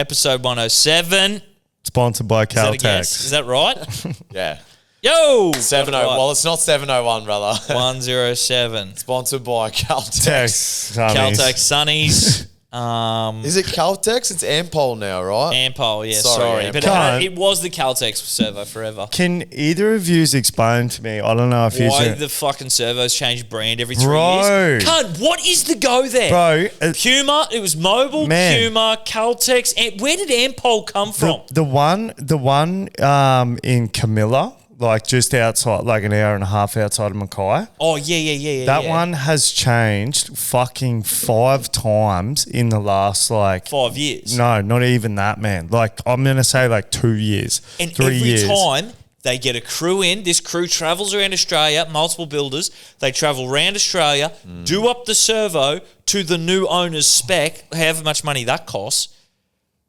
episode 107. Sponsored by Caltex. Is that right? Yeah. Yo! 70. Well, it's not 701, brother. 107. Sponsored by Caltex. Caltex Sunnies. Is it Caltex? It's Ampol now, right? Ampol, yeah, Sorry. sorry. But it was the Caltex servo forever. Can either of you explain to me? I don't know if you. Why the fucking servos change brand every 3 Bro. years? Cunt, what is the go there? Bro. Puma, it was Mobil, Man. Puma, Caltex. Where did Ampol come from? The one in Camilla, like just outside, like an hour and a half outside of Mackay. Oh, yeah. That one has changed fucking 5 times in the last 5 years. No, not even that, man. Like I'm gonna say like 2 years, and 3 years. Every time they get a crew in, this crew travels around Australia, multiple builders. They travel around Australia, do up the servo to the new owner's spec, however much money that costs.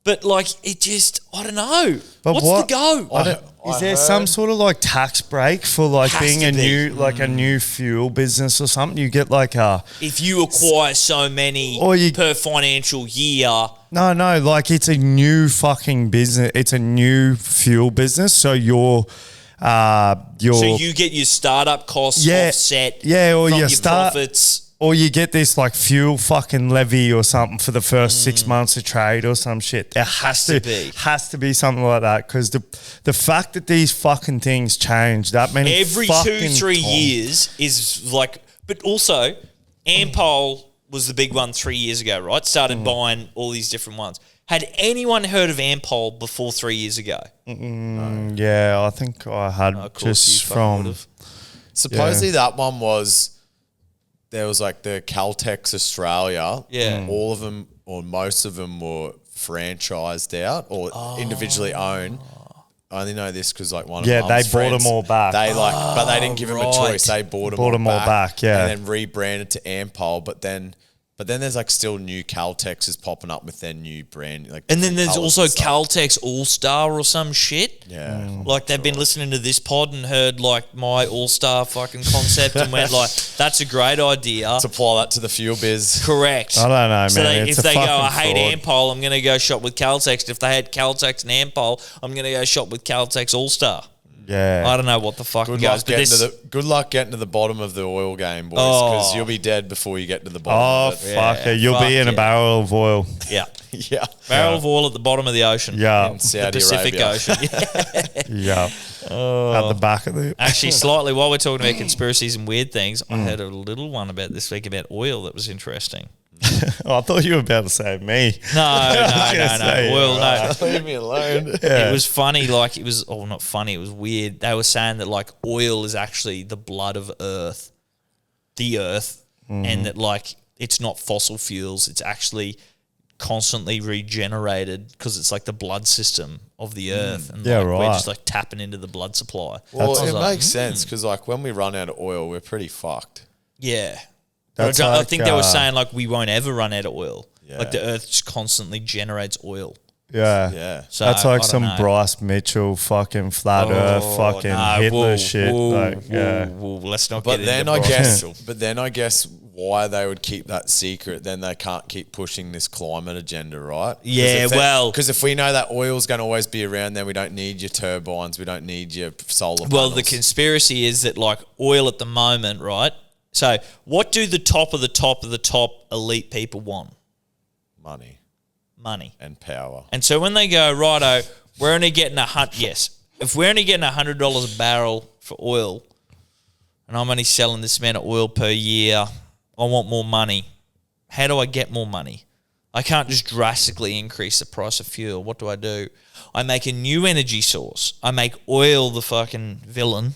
But like it just, I don't know. But What's the go? Is there some sort of like tax break for like Has being to a be. new like a new fuel business or something? You get like a If you acquire so many per financial year. no, like it's a new fucking business. It's a new fuel business. So your So you get your startup costs offset or from your profits. Or you get this like fuel fucking levy or something for the first 6 months of trade or some shit. There has to be something like that because the fact that these fucking things change that many every fucking 2-3 times. years is like, but also Ampol was the big one 3 years ago, right? Started buying all these different ones. Had anyone heard of Ampol before 3 years ago? Yeah, I think I had just from. Supposedly that one was. There was like the Caltex Australia. Yeah. All of them or most of them were franchised out or individually owned. I only know this because like one of Yeah, Mum's they bought friends, them all back. They but they didn't give them a choice. They bought them all back. Yeah. And then rebranded to Ampol, but then there's like still new Caltexes popping up with their new brand. Like, And then there's colours also and stuff. Caltex All-Star or some shit. Yeah. Like they've been listening to this pod and heard like my All-Star fucking concept and went like, that's a great idea. To apply that to the fuel biz. Correct. I don't know, So man. if It's they a go, I fucking hate fraud. Ampol, I'm going to go shop with Caltex. If they had Caltex and Ampol, I'm going to go shop with Caltex All-Star. Yeah. I don't know what the fuck Good goes. luck getting to the bottom of the oil game, boys, because you'll be dead before you get to the bottom of it. Fuck it. You'll be in a barrel of oil. Yeah. Yeah. Barrel of oil at the bottom of the ocean. Yeah. In Saudi The Pacific Arabia. Ocean. Yeah. At the back of the. Actually, slightly, while we're talking about conspiracies and weird things, I heard a little one about this week about oil that was interesting. Oh, I thought you were about to say me. No. Oil, no. Leave me alone. It was funny, like it was, not funny, it was weird. They were saying that like oil is actually the blood of Earth, and that like it's not fossil fuels, it's actually constantly regenerated because it's like the blood system of the Earth, and Yeah, like, we're right. just like tapping into the blood supply. Well, I was it like, makes sense because like when we run out of oil, we're pretty fucked. Yeah. That's I like, think they were saying like we won't ever run out of oil. Yeah. Like the Earth just constantly generates oil. Yeah. Yeah. So That's I like don't some know. Bryce Mitchell fucking flat earth fucking Hitler shit. Let's not But get then into I Bryce. guess, why they would keep that secret, then they can't keep pushing this climate agenda, right? Yeah, well- because if we know that oil's going to always be around, then we don't need your turbines, we don't need your solar Well, panels. the conspiracy is that like oil at the moment, right? So what do the top of the top of the top elite people want? money Money. and power. And so when they go, righto, we're only getting if we're only getting $100 a barrel for oil, and I'm only selling this amount of oil per year, I want more money. How do I get more money? I can't just drastically increase the price of fuel. What do? I make a new energy source. I make oil the fucking villain,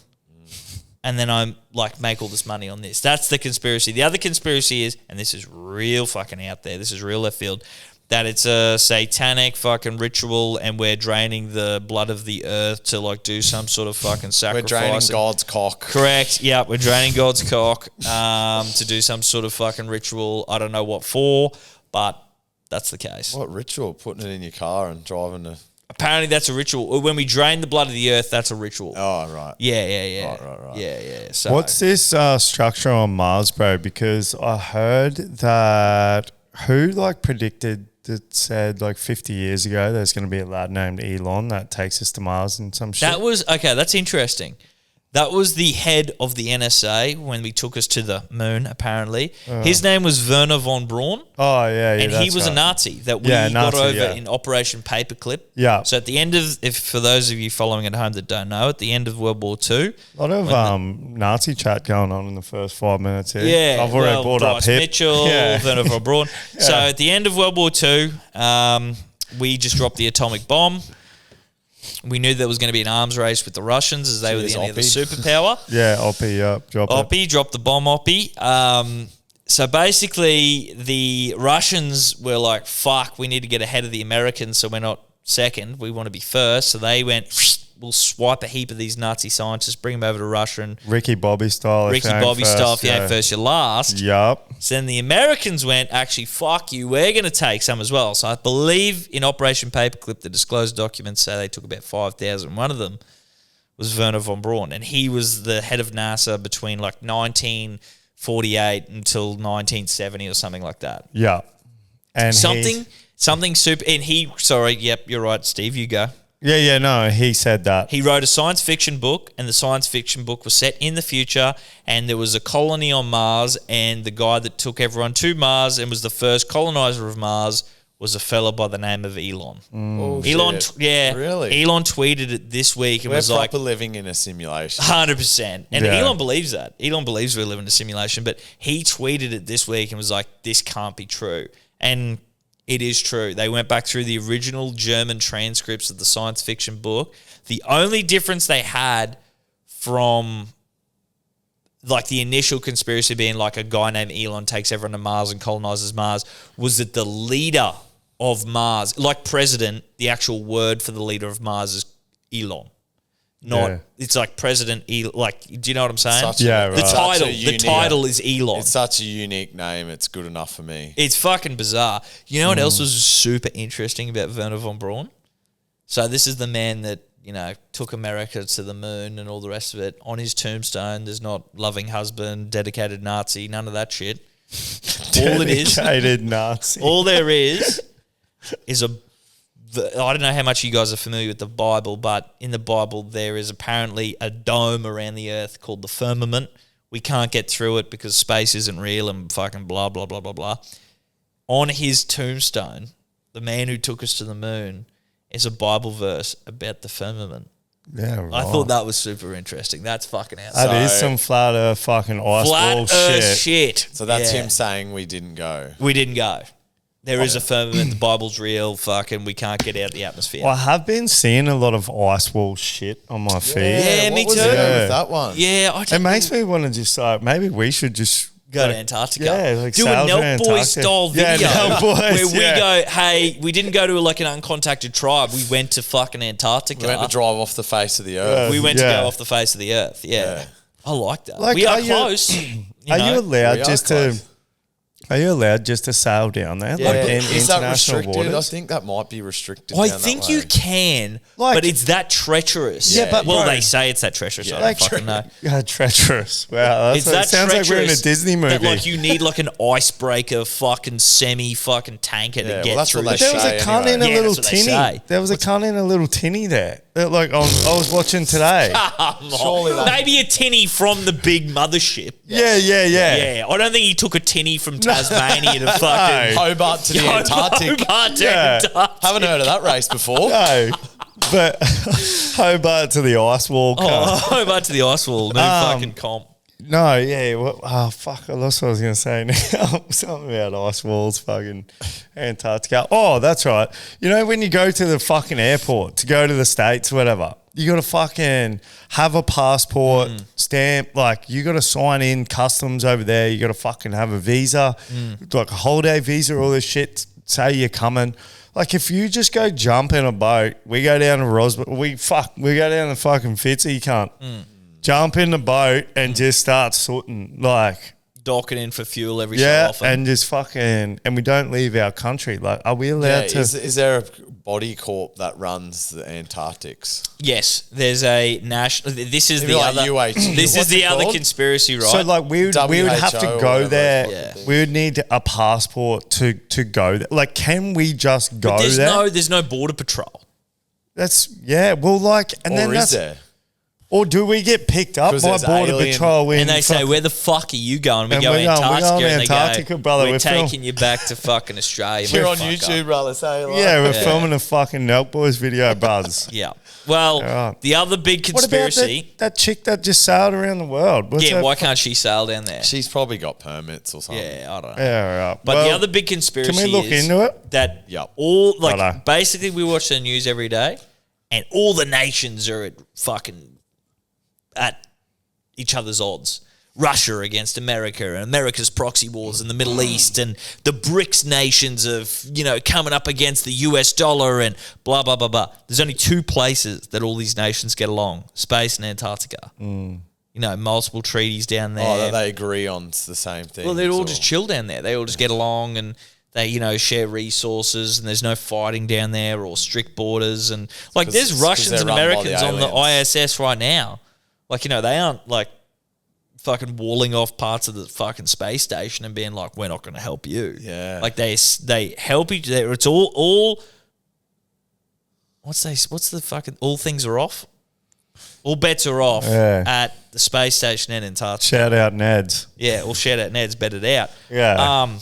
and then I like make all this money on this. That's the conspiracy. The other conspiracy is, and this is real fucking out there, this is real left field, that it's a satanic fucking ritual and we're draining the blood of the earth to like do some sort of fucking sacrifice. We're draining God's cock. Correct. Yeah, we're draining God's cock to do some sort of fucking ritual. I don't know what for, but that's the case. What ritual? Putting it in your car and driving to... Apparently that's a ritual. When we drain the blood of the earth, that's a ritual. Oh, right. Yeah. Right. Yeah. So What's this structure on Mars, bro? Because I heard that who like predicted that said like 50 years ago there's going to be a lad named Elon that takes us to Mars and some shit? That was okay. That's interesting. That was the head of the NSA when we took us to the moon, apparently. His name was Werner von Braun. Oh, yeah, And he was right. a Nazi that we got over yeah. in Operation Paperclip. Yeah. So at the end of, for those of you following at home that don't know, at the end of World War II. A lot of Nazi chat going on in the first 5 minutes here. Yeah. I've already brought up Bryce Hip. Mitchell, Werner von Braun. So at the end of World War II, we just dropped the atomic bomb. We knew there was going to be an arms race with the Russians as they were the only other superpower. Yeah, Oppie, drop Oppie, drop the bomb, Oppie. So basically, the Russians were like, fuck, we need to get ahead of the Americans so we're not second. We want to be first. So they went, we'll swipe a heap of these Nazi scientists, bring them over to Russia. And Ricky Bobby style. Ricky Bobby style, if you ain't first, you're last. Yup. So then the Americans went, actually, fuck you, we're going to take some as well. So I believe in Operation Paperclip, the disclosed documents say they took about 5,000. One of them was Werner von Braun, and he was the head of NASA between like 1948 until 1970 or something like that. Yeah. And Something super, and you're right, Steve, you go. Yeah, no, he said that. He wrote a science fiction book, and the science fiction book was set in the future, and there was a colony on Mars, and the guy that took everyone to Mars and was the first colonizer of Mars was a fella by the name of Elon. Oh, Elon, shit. Really? Elon tweeted it this week and We're was like, proper living in a simulation. 100%. And Yeah. Elon believes that. Elon believes we live in a simulation, but he tweeted it this week and was like, this can't be true. And it is true. They went back through the original German transcripts of the science fiction book. The only difference they had from like the initial conspiracy being like a guy named Elon takes everyone to Mars and colonizes Mars was that the leader of Mars, like president, the actual word for the leader of Mars is Elon. It's like President Elon. Like, do you know what I'm saying? The title is Elon. It's such a unique name. It's good enough for me. It's fucking bizarre. You know what else was super interesting about Werner von Braun? So this is the man that, took America to the moon and all the rest of it. On his tombstone, there's not loving husband, dedicated Nazi, none of that shit. All it is, dedicated Nazi. all there is I don't know how much you guys are familiar with the Bible, but in the Bible there is apparently a dome around the earth called the firmament. We can't get through it because space isn't real and fucking blah, blah, blah, blah, blah. On his tombstone, the man who took us to the moon is a Bible verse about the firmament. Yeah, right. I thought that was super interesting. That's fucking outside. That is some flat earth fucking ice wall Flat earth shit. So that's him saying we didn't go. We didn't go. There is a firmament. The Bible's real. Fucking, we can't get out the atmosphere. Well, I have been seeing a lot of ice wall shit on my feed. Yeah, me what was too. it with that one? Yeah, It makes me want to just maybe we should just go to Antarctica. Yeah, like do a sail to Nelk Boys Antarctica. style video Nelk Boys, where we go, hey, we didn't go to like an uncontacted tribe. We went to fucking Antarctica. We went to drive off the face of the earth. We went to go off the face of the earth. Yeah. I like that. Like, we are are you- close. Are you allowed We are just close. to? Are you allowed just to sail down there? Yeah, Like but in is that international restricted? waters? I think that might be restricted. I down think that you way. can, Like- but it's that treacherous. Yeah, but well, bro- they say it's that treacherous. I Like don't fucking know. treacherous. Wow, It's it that sounds like we're in a treacherous Disney movie. That, like, you need like an icebreaker fucking fucking tanker to Yeah, get well, that's through what the they There was say a cunt anyway. in a Yeah, little that's what they tinny. say. There was a cunt in a little tinny there. Like I was watching today. Surely that- Maybe a tinny from the big mothership. Yeah. Yeah, I don't think he took a tinny from Tasmania to fucking Hobart to the Antarctic. Hobart to Yeah. Antarctic. Haven't heard of that race before. No, but Hobart to the ice wall. Oh, cunt. Hobart to the ice wall. New fucking comp. No, yeah. Oh, fuck. I lost what I was going to say now. Something about ice walls, fucking Antarctica. Oh, that's right. You know, when you go to the fucking airport to go to the States or whatever, you got to fucking have a passport stamp. Like, you got to sign in customs over there. You got to fucking have a visa, like a holiday visa, all this shit. Say you're coming. Like, if you just go jump in a boat, we go down to Roswell, we go down to fucking Fitzy, cunt. Jump in the boat and just start sooting. Like, docking in for fuel every so Yeah, often. and just fucking, and we don't leave our country. Like, are we allowed to? Is there a body corp that runs the Antarctics? Yes, there's a national. This is Maybe the like other. UH This is what's the it other called? conspiracy, right? So like we would have to WHO or go whatever there. it's called. We would need a passport to go there. Like, can we just go But there? there's no border patrol. That's well, like, and Or then is that's there? or do we get picked up 'Cause by there's border alien- patrol? And they say, "Where the fuck are you going?" We And go we're going Antarctica, and they Antarctica, go, brother, "We're we're taking you back to fucking Australia." You're on motherfucker." YouTube, brother. Say like, Yeah, we're filming a fucking Nelk Boys video, buzz. Yeah. Well, Yeah. the other big What about conspiracy. that chick that just sailed around the world? What's Yeah, that why can't she sail down there? She's probably got permits or something. Yeah, I don't know. Yeah, right. But Well, the other big conspiracy can we look is into it? that Yep. all like Righto. basically we watch the news every day, and all the nations are at each other's odds. Russia against America, and America's proxy wars in the Middle East, and the BRICS nations of coming up against the US dollar, and blah blah blah blah. There's only two places that all these nations get along: space and Antarctica. Multiple treaties down there. Oh, that they agree on the same thing. Well, they're all just chill down there. They all just get along, and they, share resources, and there's no fighting down there or strict borders. And like, there's 'cause Russians they're and run by the Americans on the aliens. ISS right now. Like, they aren't like fucking walling off parts of the fucking space station and being like, "We're not going to help you." Yeah. Like they help each other. It's all. What's the fucking all things are off. All bets are off at the space station in Antarctica. Shout out Neds. Yeah, well, shout out Ned's betted out. Yeah.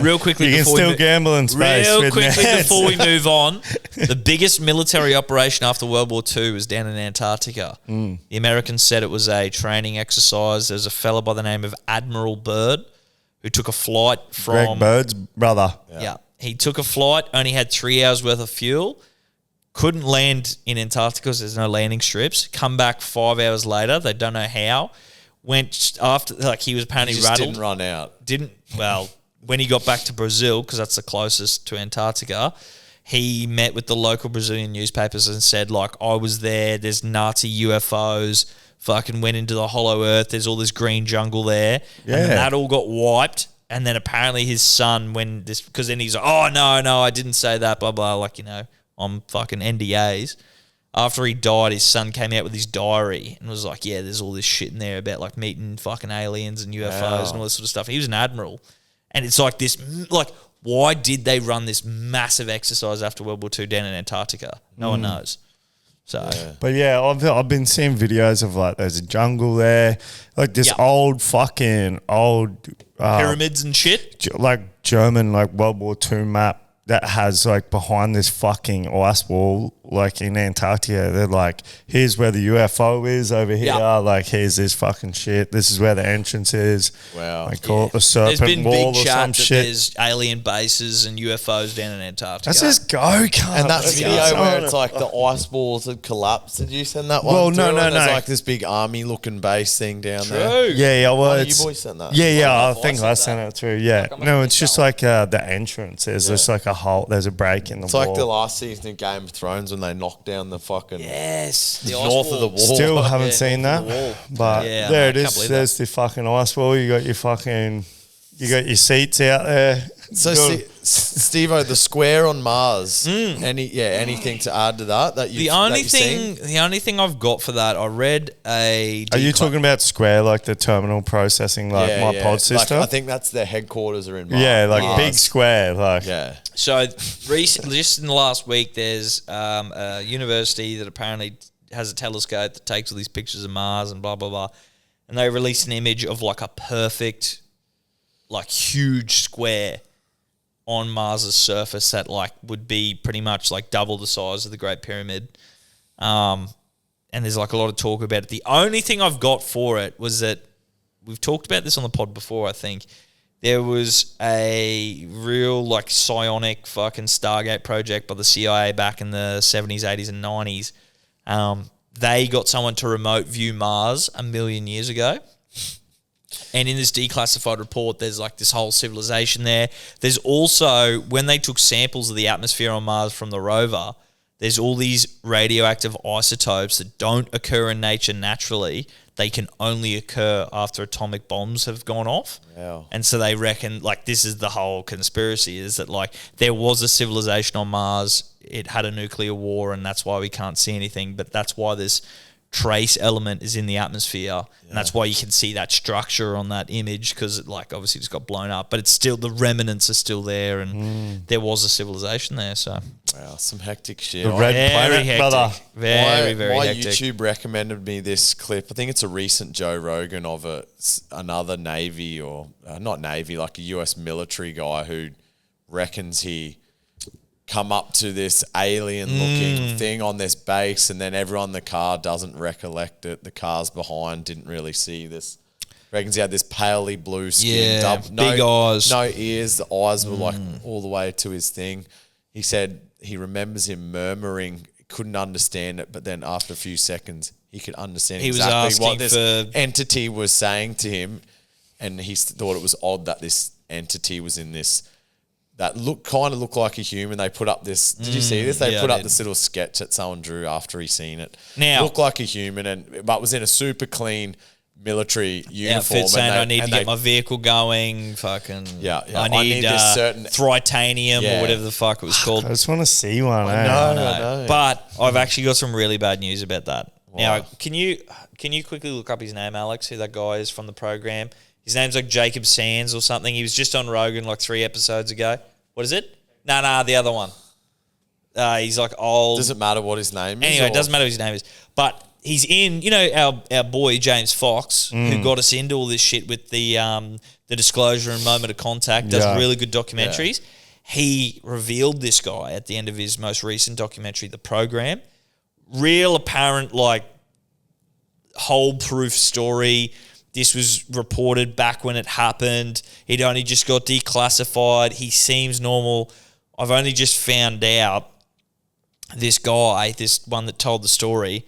Real quickly, You can before still gamble in space. real with quickly Neds. before we move on, the biggest military operation after World War II was down in Antarctica. The Americans said it was a training exercise. There's a fella by the name of Admiral Byrd who took a flight Greg from Bird's brother. yeah. He took a flight, only had 3 hours worth of fuel, couldn't land in Antarctica because there's no landing strips. Come back 5 hours later, they don't know how. Went after, like, he was apparently He just rattled. didn't run out. When he got back to Brazil, because that's the closest to Antarctica, he met with the local Brazilian newspapers and said, like, I was there, there's Nazi UFOs, fucking went into the hollow earth, there's all this green jungle there. Yeah. And then that all got wiped. And then apparently his son, because then he's like, "Oh, no, I didn't say that, blah, blah," like, on fucking NDAs. After he died, his son came out with his diary and was like, "Yeah, there's all this shit in there about like meeting fucking aliens and UFOs and all this sort of stuff." He was an admiral. And it's like this, like, why did they run this massive exercise after World War II down in Antarctica? No one knows. So, But yeah, I've been seeing videos of like there's a jungle there, like this old pyramids and shit. like German like World War II map that has like behind this fucking ice wall, like in Antarctica, they're like, here's where the UFO is over here. Yeah. Like, here's this fucking shit. This is where the entrance is. Wow. They call it the There's serpent been wall big or some chat that shit. there's alien bases and UFOs down in Antarctica. Let's just go, cunt. And that Let's video go. where it's like the ice walls had collapsed. Did you send that one? Well, too? no, And no, there's no. like this big army-looking base thing down there. True. Yeah, well, One of it's, you boys sent that. yeah, I I think sent I that. sent it through. Yeah, I'm no, gonna it's miss just that like the entrance. There's just like a hole. There's a break in the It's wall. like the last season of Game of Thrones when they knocked down the fucking Yes. The ice north of the wall. wall. Still haven't Yeah, seen north that, of the wall. but Yeah, there I it can't is. believe There's the fucking ice wall. You got your seats out there. So, Steve-O, the square on Mars. Anything to add to that you The only thing I've got for that, I read a. Are you talking about Square, like the terminal processing, like my pod system? Like, I think that's their headquarters are in Mars. yeah, like Mars. big Square, like Yeah. So recently, just in the last week, there's a university that apparently has a telescope that takes all these pictures of Mars and blah blah blah, and they released an image of like a perfect, like huge square on Mars's surface that like would be pretty much like double the size of the Great Pyramid. And there's like a lot of talk about it. The only thing I've got for it was that we've talked about this on the pod before, I think. There was a real like psionic fucking Stargate project by the CIA back in the 70s, 80s and 90s. They got someone to remote view Mars 1 million years ago. And in this declassified report, there's like this whole civilization there. There's also, when they took samples of the atmosphere on Mars from the rover, there's all these radioactive isotopes that don't occur in nature naturally. They can only occur after atomic bombs have gone off. Wow. And so they reckon, like, this is the whole conspiracy, is that, like, there was a civilization on Mars, it had a nuclear war, and that's why we can't see anything. But that's why this trace element is in the atmosphere, and that's why you can see that structure on that image, because it, like, obviously just got blown up, but it's still, the remnants are still there, and there was a civilization there. So Wow, some hectic shit. The red very planet, hectic, brother. very my hectic. YouTube recommended me this clip. I think it's a recent Joe Rogan of another Navy or not Navy, like a US military guy who reckons he come up to this alien-looking thing on this base, and then everyone in the car doesn't recollect it. The cars behind didn't really see this. Reckons he had this palely blue skin, big eyes, no ears. The eyes were like all the way to his thing. He said he remembers him murmuring, couldn't understand it, but then after a few seconds, he could understand exactly what this entity was saying to him, and he thought it was odd that this entity was in this. That kind of looked like a human. They put up this. Did you see this? They put up this little sketch that someone drew after he seen it. Now, looked like a human, but was in a super clean military uniform. Outfit saying, I need to get my vehicle going. Fucking I need this certain tritanium or whatever the fuck it was called. I just want to see one. I know. But I've actually got some really bad news about that. Wow. Now, can you quickly look up his name, Alex? Who that guy is from the program? His name's like Jacob Sands or something. He was just on Rogan like 3 episodes ago. What is it? No, the other one. He's like old. Does it matter what his name is? Anyway, it doesn't matter what his name is. But he's in, you know, our boy James Fox, who got us into all this shit with the Disclosure and Moment of Contact, does really good documentaries. He revealed this guy at the end of his most recent documentary, The Program. Real apparent, like, hole-proof story. This was reported back when it happened. It only just got declassified. He seems normal. I've only just found out this guy, this one that told the story,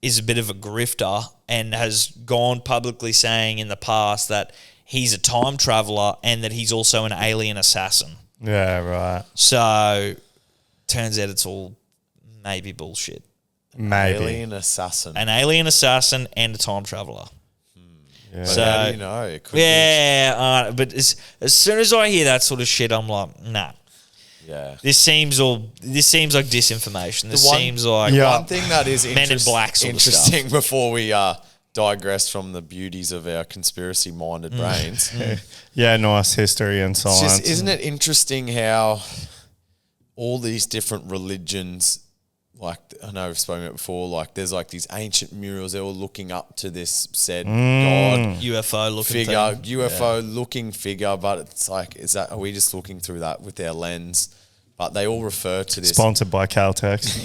is a bit of a grifter and has gone publicly saying in the past that he's a time traveler and that he's also an alien assassin. Yeah, right. So, turns out it's all maybe bullshit. Maybe. Alien assassin. An alien assassin and a time traveler. Yeah. So, how do you know? It could but as soon as I hear that sort of shit, I'm like, nah. Yeah. This seems like disinformation. This seems like one thing that is Men in Black sort of stuff. interesting before we digress from the beauties of our conspiracy-minded brains. Yeah, nice history and science. Isn't it interesting how all these different religions, like I know we've spoken about it before, like there's like these ancient murals, they're all looking up to this said God UFO looking figure, thing. UFO looking figure, but it's like, are we just looking through that with our lens? But they all refer to this. Sponsored by Caltex.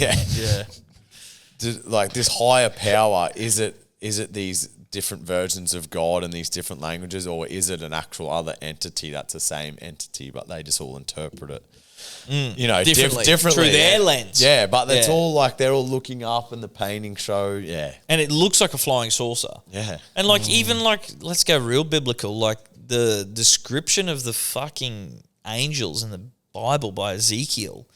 Like this higher power, is it these different versions of God and these different languages, or is it an actual other entity that's the same entity, but they just all interpret it? You know, differently through their lens. Yeah, but it's all like they're all looking up and the painting show. Yeah, and it looks like a flying saucer. Yeah, and like even like let's go real biblical. Like the description of the fucking angels in the Bible by Ezekiel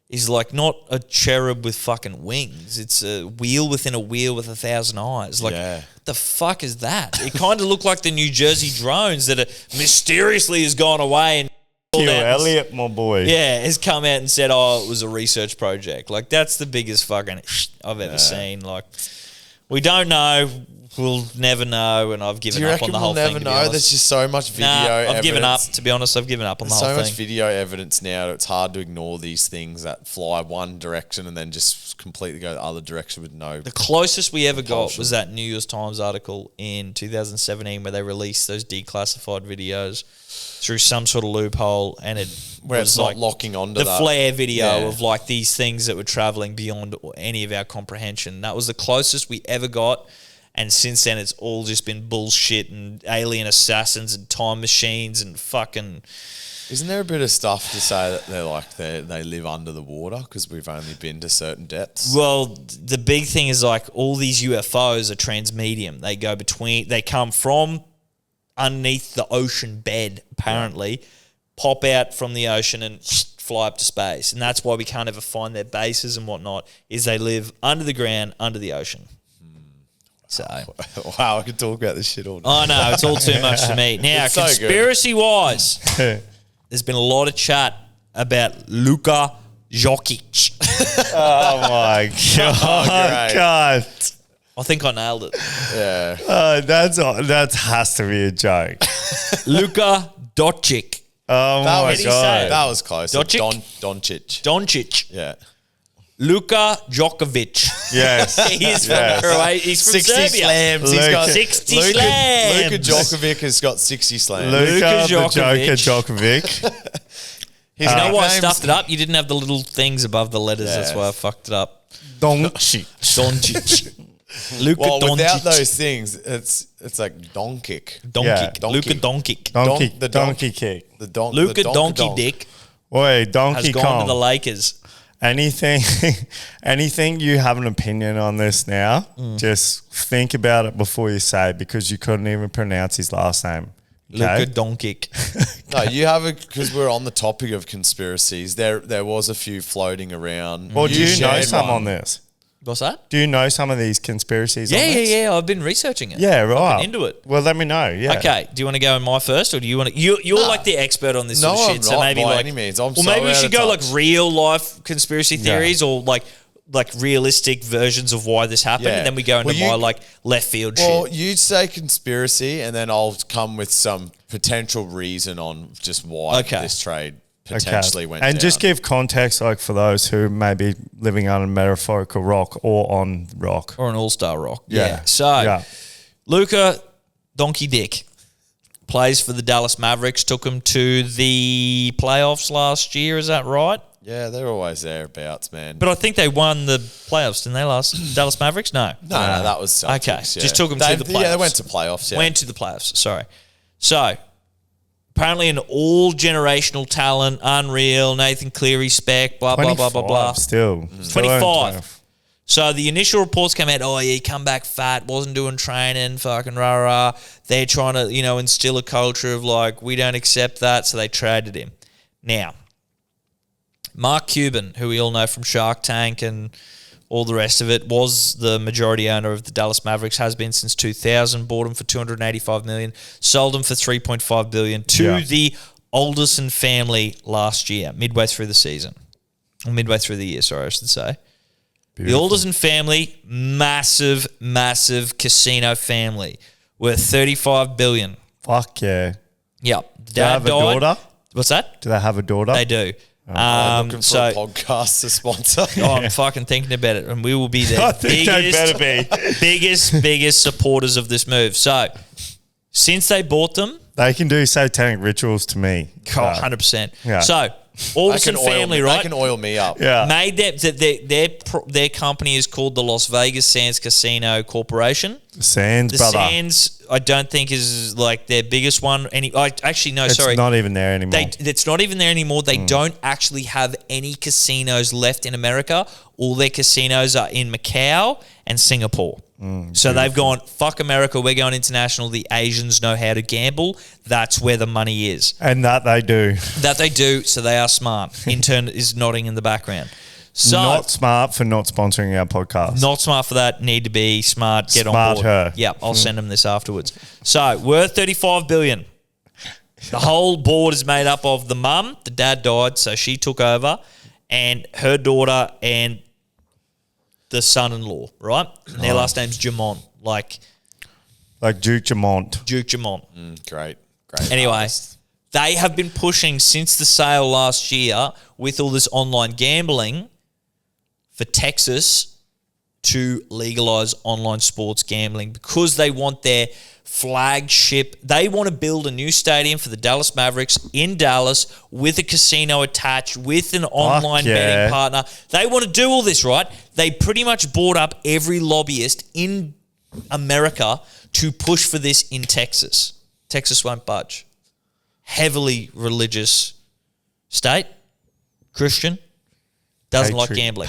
is like not a cherub with fucking wings. It's a wheel within a wheel with 1,000 eyes. Like, what the fuck is that? It kind of looked like the New Jersey drones that mysteriously has gone away and Elliot, my boy. Yeah, has come out and said, oh, it was a research project. Like, that's the biggest fucking I've ever seen. Like, we don't know. We'll never know, and I've given up on the whole thing. We'll never know? There's just so much video evidence. I've given up, to be honest. I've given up on the whole thing. So much video evidence now, it's hard to ignore these things that fly one direction and then just completely go the other direction with no... The closest we ever got was that New York Times article in 2017 where they released those declassified videos through some sort of loophole, and it where was it's like not locking onto the that. flare video of like these things that were traveling beyond any of our comprehension. That was the closest we ever got. And since then, it's all just been bullshit and alien assassins and time machines and fucking... Isn't there a bit of stuff to say that they live under the water because we've only been to certain depths? Well, the big thing is like all these UFOs are transmedium. They go between... They come from underneath the ocean bed, apparently, pop out from the ocean and fly up to space, and that's why we can't ever find their bases and whatnot. Is they live under the ground, under the ocean. So, wow, I could talk about this shit all day. I know it's all too much to me. Now, It's so good. conspiracy-wise, there's been a lot of chat about Luka Jokic. Oh my great. God. I think I nailed it. Yeah. That has to be a joke. Luka Doncic. Oh That my was, God. that was close. Doncic? Doncic. Doncic. Yeah. Luka Djokovic. Yes. He's from Croatia. He's from 60 Serbia. slams. He's got 60 slams. Luka Djokovic has got 60 slams. Luka the Djokovic. Joker Djokovic. His You know why I nickname's- stuffed it up? You didn't have the little things above the letters. That's why I fucked it up. Doncic. Doncic. Luka Well, without Doncic. those things, it's like Doncic. Doncic. Yeah. Luka Doncic. Donkey, the donkey kick. Luka Donkey Dick Oi, has Donkey gone to the Kong. Lakers. Anything you have an opinion on this now, Mm. just think about it before you say it because you couldn't even pronounce his last name. Okay? Luka Doncic. No, you have it because we're on the topic of conspiracies. There was a few floating around. Well, do you know shared some one. on this? What's that? Do you know some of these conspiracies Yeah, on this? yeah. I've been researching it. Yeah, I've right. been into it. Well, let me know. Yeah. Okay, do you want to go in my first, or do you want to? You're like the expert on this sort No, of I'm shit, so not maybe by like any means. I'm well, so maybe we out should of go like touch. real life conspiracy theories, or like realistic versions of why this happened, Yeah. and then we go into Well, my like left field Well, shit. you say conspiracy, and then I'll come with some potential reason on just why Okay. this trade potentially went and down. just give context, like for those who may be living on a metaphorical rock or on rock. Or an all-star rock. Yeah. Yeah. So, Luka Donkey Dick plays for the Dallas Mavericks. Took them to the playoffs last year. Is that right? Yeah, they're always thereabouts, man. But I think they won the playoffs, didn't they, last Dallas Mavericks? No. no, that was Celtics, Okay, yeah. just took them to the playoffs. Yeah, they went to playoffs. Yeah. Went to the playoffs, sorry. So, apparently an all-generational talent, unreal, Nathan Cleary spec, blah, blah, blah, blah, blah. Still. Mm. Still 25. So the initial reports came out, oh, yeah, he come back fat, wasn't doing training, fucking rah-rah. They're trying to, instill a culture of like, we don't accept that, so they traded him. Now, Mark Cuban, who we all know from Shark Tank and all the rest of it, was the majority owner of the Dallas Mavericks, has been since 2000, bought him for $285 million, sold him for $3.5 billion to the Alderson family last year, midway through the season. Or midway through the year, sorry, I should say. Beautiful. The Alderson family, massive, massive casino family, worth $35 billion. Fuck yeah. Yep. Do they have a daughter? What's that? Do they have a daughter? They do. I'm looking for a podcast to sponsor. Oh, I'm fucking thinking about it, and we will be the I think they better be. biggest supporters of this move. So, since they bought them, They can do satanic rituals to me. 100%. Yeah. So, Alderson family, right? They can oil me up. Yeah. Made their company is called the Las Vegas Sands Casino Corporation. Sands, The brother. Sands, I don't think is like their biggest one. It's not even there anymore. It's not even there anymore. They don't actually have any casinos left in America. All their casinos are in Macau and Singapore. So they've gone, fuck America, we're going international. The Asians know how to gamble. That's where the money is. and that they do. That they do, so they are smart. Intern is nodding in the background. So Not smart for not sponsoring our podcast. not smart for that. Need to be smart. Get Smart on board. her. Yep, I'll send them this afterwards. So worth $35 billion. The whole board is made up of the mum. The dad died, so she took over, and her daughter and the son-in-law. Right, and their last name's Jamont, like Duke Jamont. Duke Jamont. Great. Anyway, artist. they have been pushing since the sale last year with all this online gambling for Texas to legalize online sports gambling because they want their flagship. They want to build a new stadium for the Dallas Mavericks in Dallas with a casino attached, with an online betting partner. They want to do all this, right? They pretty much bought up every lobbyist in America to push for this in Texas. Texas won't budge. Heavily religious state, Christian, doesn't like gambling.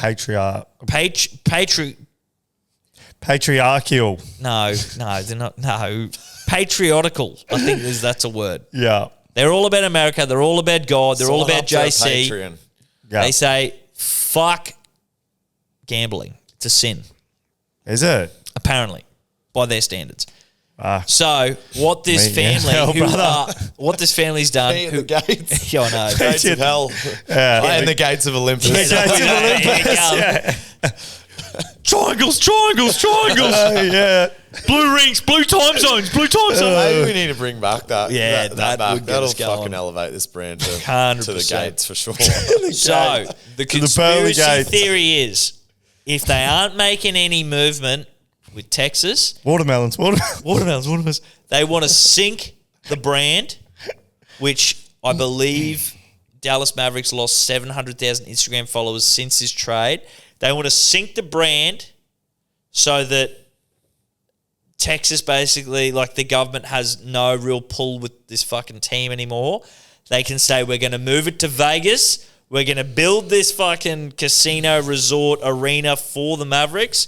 Patriarchal. No, they're not. No, patriotical. I think that's a word. Yeah. They're all about America. They're all about God. They're all Sign about up to our JC. Patreon. Yeah. They say, fuck gambling. It's a sin. Is it? Apparently, by their standards. Ah. So what this what this family's done? Me and the gates. Yeah, I know. Gates of hell. And the gates of Olympus. Triangles. Yeah. Blue rings, blue time zones. Maybe we need to bring back that. Yeah, that that would get that'll us going. fucking elevate this brand to 100%. the gates for sure. So the pearly conspiracy gates. theory is, if they aren't making any movement with Texas, Watermelons. they want to sink the brand, which I believe Dallas Mavericks lost 700,000 Instagram followers since this trade. They want to sink the brand so that Texas basically, like the government has no real pull with this fucking team anymore. They can say, we're going to move it to Vegas. We're going to build this fucking casino resort arena for the Mavericks.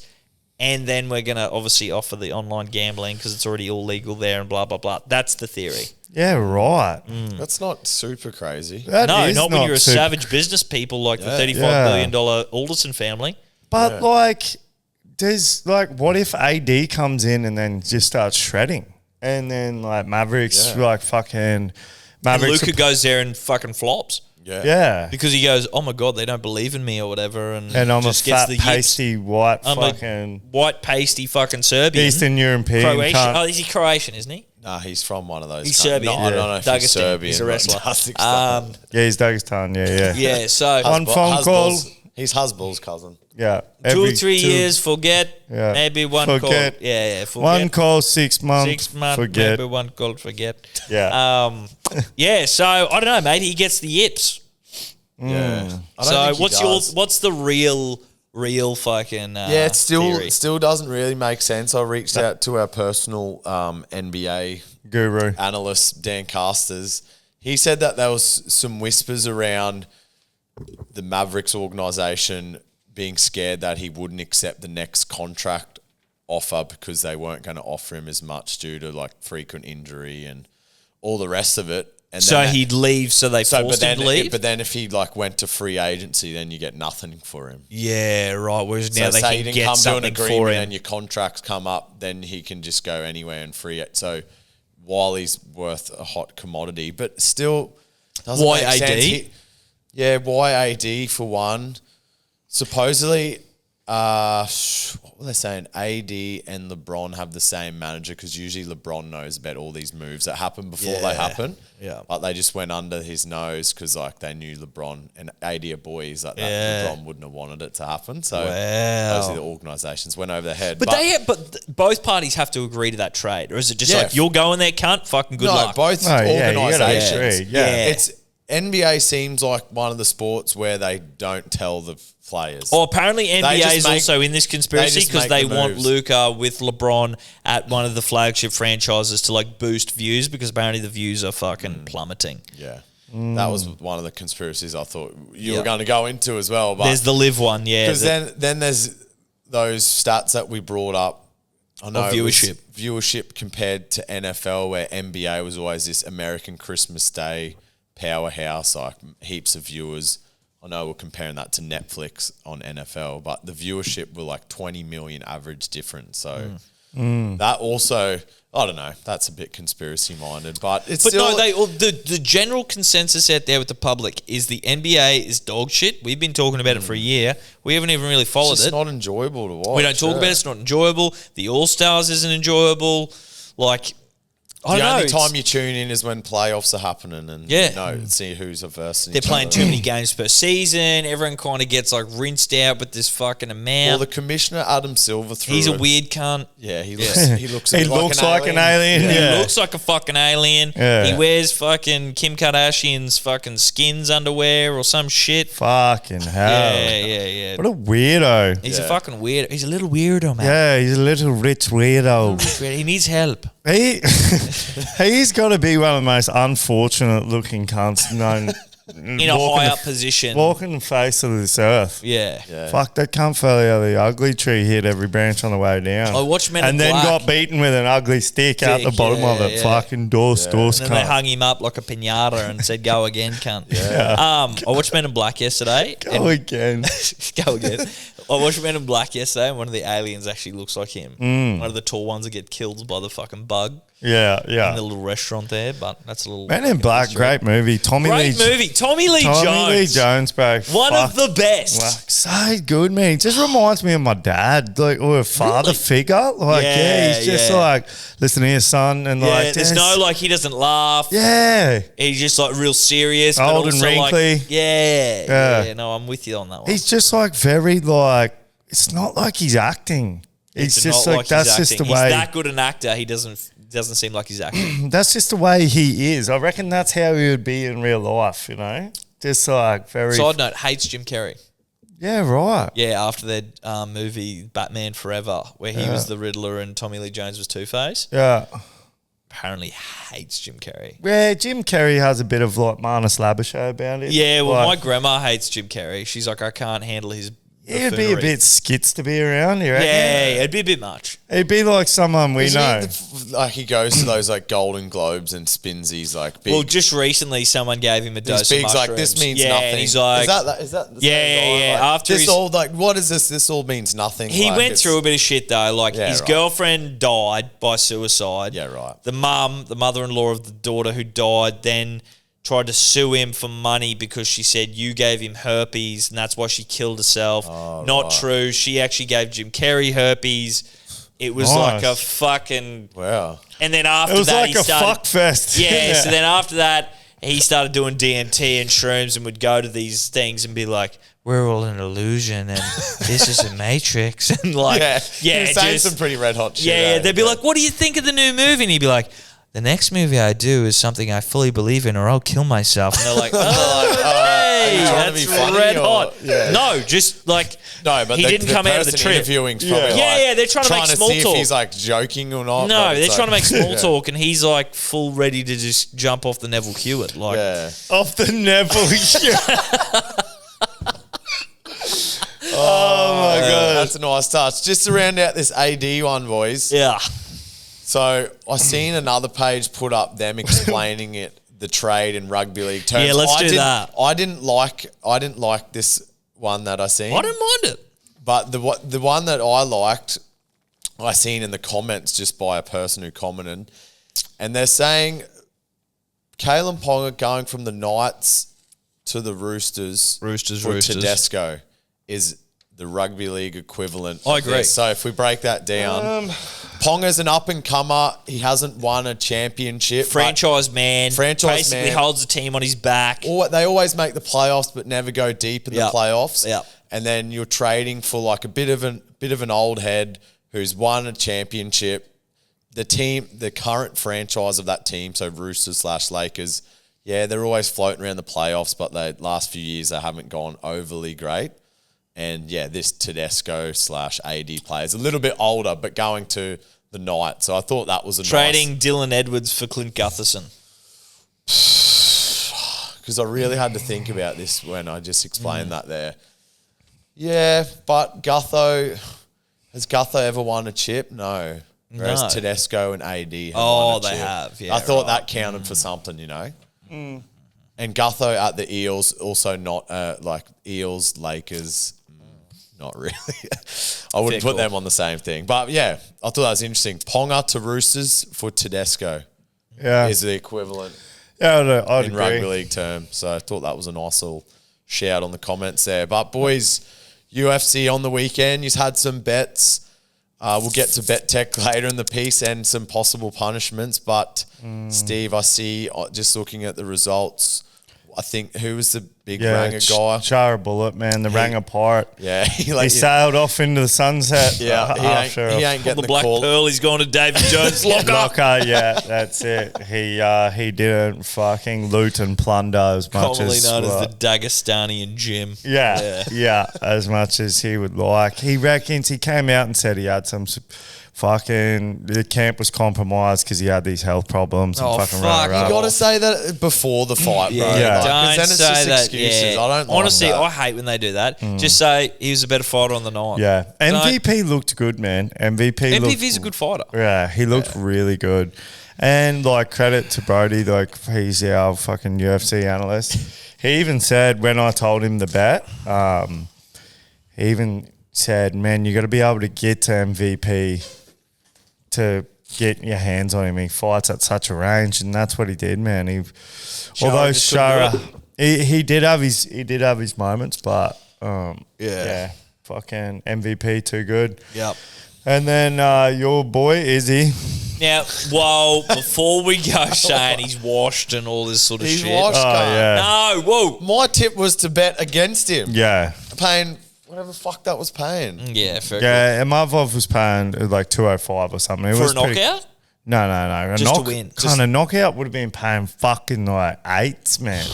And then we're going to obviously offer the online gambling because it's already all legal there and blah, blah, blah. That's the theory. Yeah, right. That's not super crazy. That No, is not when you're a super- savage business people like the $35 billion Alderson family. But what if AD comes in and then just starts shredding, and then like Mavericks And Luka goes there and fucking flops. yeah, Because he goes, oh my God, they don't believe in me or whatever. And I'm just a gets fat the yips. pasty white I'm fucking a white pasty fucking Serbian. Eastern European Croatian. cunt. Oh, is he Croatian, isn't he? Nah, he's from one of those. He's countries. Serbian. No, I don't know if Dagestan. he's Serbian. He's a but wrestler. Dagestan. Yeah, he's Dagestan. Yeah. Yeah, so One phone call. He's Husball's cousin. Yeah, 2 or 3 years, forget. Yeah. Maybe one Forget. call. Yeah, forget. One call, 6 months. 6 months, Forget. maybe one call, forget. Yeah. Yeah, so I don't know, mate. He gets the yips. Yeah. I don't So think he does. what's the real fucking Yeah, it theory? still doesn't really make sense. I reached out to our personal NBA Guru. analyst, Dan Casters. He said that there was some whispers around the Mavericks organization being scared that he wouldn't accept the next contract offer because they weren't going to offer him as much due to like frequent injury and all the rest of it. And So then he'd leave, so they forced him to leave? But then if he like went to free agency, then you get nothing for him. Yeah, right. Whereas now they say can you didn't get come to an something for agreement him. and your contracts come up, then he can just go anywhere and free it. So while he's worth a hot commodity, but still doesn't Why make AD? sense. Why AD for one? Supposedly, what were they saying? AD and LeBron have the same manager because usually LeBron knows about all these moves that happen before they happen. Yeah. But they just went under his nose because like they knew LeBron and AD are boys like that. Yeah. LeBron wouldn't have wanted it to happen. So Wow. obviously the organisations went over their head. But both parties have to agree to that trade, or is it just Yeah. like you're going there, cunt? Fucking good luck. both No, yeah, you gotta organisations. agree, yeah. It's NBA seems like one of the sports where they don't tell the players. Oh, apparently NBA just is make- also in this conspiracy just because make they the want moves. Luka with LeBron at one of the flagship franchises to like boost views because apparently the views are fucking plummeting. Yeah. That was one of the conspiracies I thought you were going to go into as well. But There's the live one, yeah. because then there's those stats that we brought up. I know Of it was viewership. compared to NFL, where NBA was always this American Christmas Day powerhouse, like heaps of viewers. I know we're comparing that to Netflix on NFL, but the viewership were like 20 million average difference. So that also, I don't know, that's a bit conspiracy minded, but it's But still. no, the general consensus out there with the public is the NBA is dog shit. We've been talking about it for a year. We haven't even really followed it's just it. not enjoyable to watch. We don't talk about it. It's not enjoyable. The All Stars isn't enjoyable. Like, I The don't know. only it's- time you tune in is when playoffs are happening and see who's adversing. They're playing too many games per season. Everyone kind of gets like rinsed out with this fucking amount. Well, the commissioner Adam Silver threw. He's a it. weird cunt. Yeah, he looks. He looks like an alien. He Yeah. looks like a fucking alien. Yeah. He wears fucking Kim Kardashian's fucking skins underwear or some shit. Fucking hell. Yeah. What a weirdo. He's a fucking weirdo. He's a little weirdo, man. Yeah, he's a little rich weirdo. He needs help. He's got to be one of the most unfortunate looking cunts known in a high up position. Walking the face of this earth. Yeah. Fuck, that cunt fell out of the ugly tree, hit every branch on the way down. I watched Men in and Black. then got beaten with an ugly stick out the bottom of it. Fucking doors, And then they hung him up like a pinata and said, "Go again, cunt." I watched Men in Black yesterday. Go again. Go again. I watched Men in Black yesterday, and one of the aliens actually looks like him. One of the tall ones that get killed by the fucking bug. Yeah. In the little restaurant there, but that's a little. Men in Black, great movie. Tommy Lee Jones, bro. One of the best. Well, so good, man. He just reminds me of my dad, like, or a father figure. Like, he's just like, listen here, son, and like, there's no like he doesn't laugh. Yeah, he's just like real serious, old but also and wrinkly. Like, yeah. No, I'm with you on that one. He's just like very like. It's not like he's acting. It's just like that's just the way. He's that good an actor. He doesn't seem like he's acting. That's just the way he is. I reckon that's how he would be in real life. You know, just like very. Side note: hates Jim Carrey. Yeah, right. Yeah, after their movie Batman Forever, where he was the Riddler and Tommy Lee Jones was Two-Face. Yeah. Apparently hates Jim Carrey. Yeah, Jim Carrey has a bit of like Marnus Labuschagne about it. Yeah, well, my grandma hates Jim Carrey. She's like, I can't handle his. It'd be a bit skits to be around, you reckon? Yeah, it'd be a bit much. It'd be like someone we know. Like he goes to those like Golden Globes and spins these like big. Well, just recently someone gave him a dose of mushrooms. Like this means nothing. And he's like, is that the yeah. Like, after this all like, what is this? This all means nothing. He like, went through a bit of shit though. Like his girlfriend died by suicide. Yeah, right. The mother-in-law of the daughter who died, then tried to sue him for money because she said you gave him herpes and that's why she killed herself. Not true. She actually gave Jim Carrey herpes. It was like a fucking wow. And then after it was that, like a fuck fest. Yeah. So then after that, he started doing DMT and shrooms and would go to these things and be like, "We're all an illusion and this is a matrix." And like, he was saying some pretty red hot shit. Yeah. They'd be like, "What do you think of the new movie?" And he'd be like, "The next movie I do is something I fully believe in, or I'll kill myself." And they're like, "Hey, that's red hot." Yeah. No, just like but he didn't come out of the trip. Interviewing's probably they're trying to make small see talk. If he's like joking or not. No, they're trying to make small talk, and he's like full ready to just jump off the Neville Hewitt, like off the Neville Hewitt. Oh my god, that's a nice touch. Just to round out this AD one, boys. Yeah. So I seen another page put up them explaining it, the trade in rugby league terms. Yeah, let's do that. I didn't like this one that I seen. I didn't mind it, but the one that I liked, I seen in the comments just by a person who commented, and they're saying Kalen Ponga going from the Knights to the Roosters for Tedesco is the rugby league equivalent. I agree. So if we break that down, Ponga's an up-and-comer. He hasn't won a championship. Franchise man. Basically holds the team on his back. They always make the playoffs but never go deep in the playoffs. Yeah. And then you're trading for like a bit of an old head who's won a championship. The current franchise of that team, so Roosters/Lakers, they're always floating around the playoffs, but the last few years they haven't gone overly great. And this Tedesco/AD player is a little bit older, but going to the Knights. So I thought that was trading Dylan Edwards for Clint Gutherson. Because I really had to think about this when I just explained that there. Yeah, but has Gutho ever won a chip? No. Whereas Tedesco and AD have won a chip. Have. Yeah, I thought that counted for something, you know. And Gutho at the Eels, also not like Eels, Lakers. Not really. I wouldn't put them on the same thing. But I thought that was interesting. Ponga to Roosters for Tedesco is the equivalent I'd in agree. rugby league terms. So I thought that was a nice little shout on the comments there. But boys, UFC on the weekend. You've had some bets. We'll get to bet tech later in the piece and some possible punishments. But Steve, I see just looking at the results, I think who was the big Ranger guy? Chara Bullet, man, the Ranger pirate. Yeah, he sailed off into the sunset. He ain't getting the black call. pearl. He's gone to David Jones locker. Yeah, that's it. He didn't fucking loot and plunder as much commonly as known as the Dagestanian Jim. Yeah, as much as he would like. He reckons he came out and said he had some fucking the camp was compromised because he had these health problems. And fucking fuck. You got to say that before the fight, bro. Yeah. Like, 'cause Don't then it's say just that. excuses. Yeah. I don't Honestly, like that. I hate when they do that. Just say he was a better fighter on the night. Yeah, MVP looked good, man. MVP's a good fighter. Yeah, he looked really good. And like credit to Brody, like he's our fucking UFC analyst. He even said when I told him the bet, he even said, "Man, you got to be able to get to MVP to get your hands on him. He fights at such a range, and that's what he did, man. Although Shara, he did have his moments, but yeah, fucking MVP too good. Yep. And then your boy Izzy. Now, before we go saying he's washed and all this sort of He's shit. washed, yeah. No, whoa. My tip was to bet against him. Yeah. Paying whatever fuck that was paying. Yeah, fair. Yeah, and Marvov was paying like 205 or something. It For was a knockout? No. Just to win. Kind of knockout would have been paying fucking like 8s, man.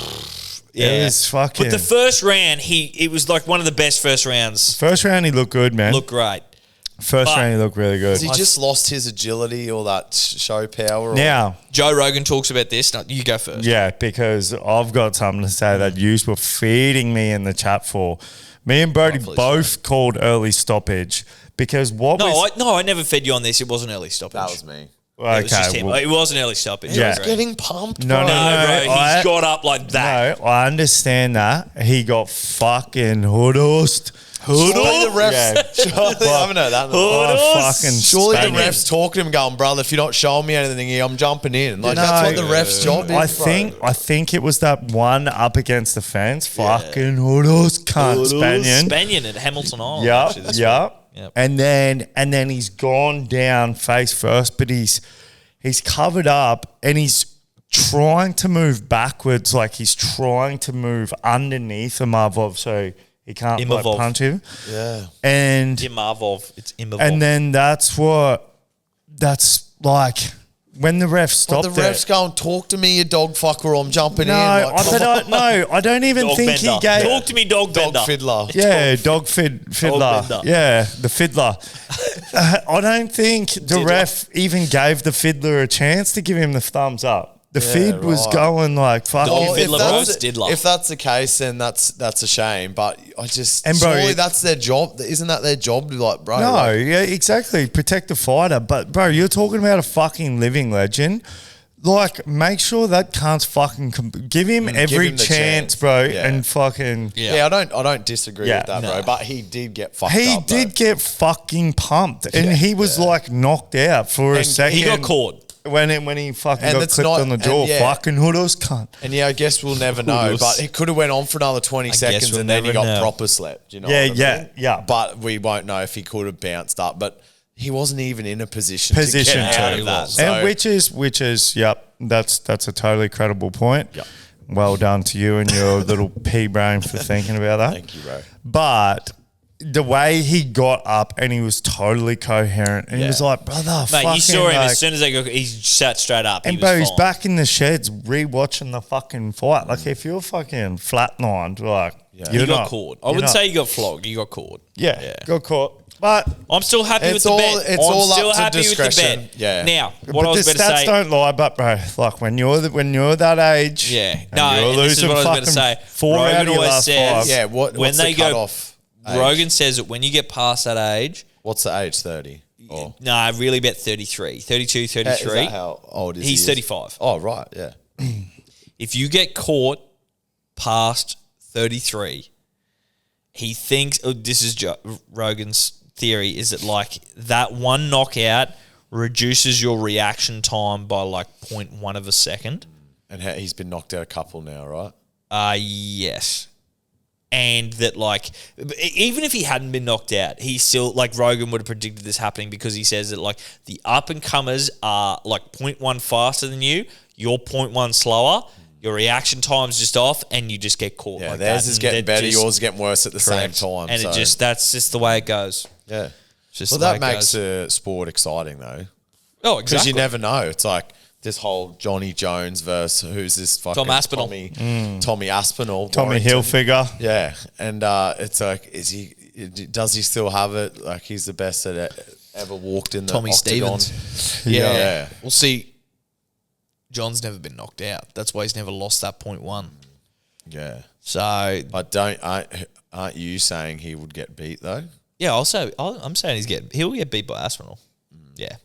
Yeah. It was fucking. But the first round, it was like one of the best first rounds. First round, he looked good, man. Looked great. First round, he looked really good. Has he just lost his agility or that show power? Now, Joe Rogan talks about this. No, you go first. yeah, because I've got something to say that you were feeding me in the chat for. Me and Brody both called early stoppage because I never fed you on this. It wasn't early stoppage. That was me. It was just him. It was an early stoppage. He was Yeah. getting pumped. No, bro. No, bro. He's got up like that. No, I understand that. He got fucking hoodosed. Surely the refs. Yeah. Surely, I haven't heard that. Fucking Surely the spanking. refs talking to him, going, brother, if you're not showing me anything here, I'm jumping in. Like that's what the refs' job is. I think it was that one up against the fence. Fucking hoodos, cunt Spaniard. Spaniard at Hamilton Island. Yeah, actually, this yeah. week. Yep. And then he's gone down face first, but he's covered up and he's trying to move backwards, like he's trying to move underneath Imavov so he can't like, Imavov. punch him. Yeah. And Imavov. It's Imavov. and then that's like when the ref But stopped the refs go and talk to me, you dog fucker, or I'm jumping in. Like, I don't even Dog think bender. he gave. Talk to me, dog bender. dog fiddler. Yeah, fiddler. bender. Yeah, the fiddler. I don't think the ref even gave the fiddler a chance to give him the thumbs up. The fid was right. going like fuck. Dog Well, fiddler, bro. Diddler. if that's the case, then that's a shame. But I just And bro, surely that's their job. Isn't that their job? To like, bro, No, like, yeah, exactly. Protect the fighter. But bro, you're talking about a fucking living legend. Like, make sure that cunt's fucking give him every him the chance, chance. bro, Yeah. and fucking. yeah, I don't disagree Yeah. with that, bro. But he did get fucked He up. did get fucking pumped, and he was like knocked out for a And second. He got caught. when he fucking And got it's clipped not- on the and jaw. yeah. Fucking hoodles cunt. And yeah, I guess we'll never know. But it could have went on for another 20 seconds we'll and then he never got know. proper slept. You know Yeah, what I mean? yeah. But we won't know if he could have bounced up. But he wasn't even in a position to Position get out to. of that. And So, And which is, yep, that's a totally credible point. Yep. Well done to you and your little pea brain for thinking about that. thank you, bro. But the way he got up and he was totally coherent and he was like, brother, Mate, fucking you saw him like, as soon as he sat straight up. and He bro, was he's fine. back in the sheds rewatching the fucking fight. Like if you're fucking flatlined, like you're He got not, caught. I you're wouldn't not- say he got flogged. He got caught. yeah, got caught. But I'm still happy with It's the all- bet. it's I'm all up still to happy with the discretion. bet. Yeah. Now, what but I was the about to stats say. don't lie, but bro, like when you're that age, Yeah. and No, you're and this is losing what I was about to fucking say. 4 out Rogan of your always last says- 5. Yeah, When what's they the go- cutoff? age? Rogan says that when you get past that age, What's the age? 30? Or nah, really about 33, 32, 33. Is that how old is he? He's 35. Oh, right, yeah. If you get caught past 33, he thinks, this is Rogan's theory, is that like that one knockout reduces your reaction time by like 0.1 of a second. And he's been knocked out a couple now, right? Yes. And that like, even if he hadn't been knocked out, he still, like Rogan would have predicted this happening because he says that like the up and comers are like 0.1 faster than you, you're 0.1 slower, your reaction time's just off and you just get caught Yeah, like theirs that. is And getting they're better, just- yours is getting worse at the correct. same time. And so, that's just the way it goes. yeah. It's just Well, the way that it makes goes. the sport exciting, though. Oh, Because exactly. you never know. It's like this whole Johnny Jones versus who's this fucking Tom Aspinall. Tommy Aspinall. Tommy Warrington. Hilfiger. Yeah. And it's like, does he still have it? Like he's the best at ever walked in the Tommy octagon. Stevens. Yeah. We'll see. John's never been knocked out. That's why he's never lost that point one. Yeah. So, But aren't you saying he would get beat though? yeah, I'm saying he'll get beat by Aspinall. Yeah.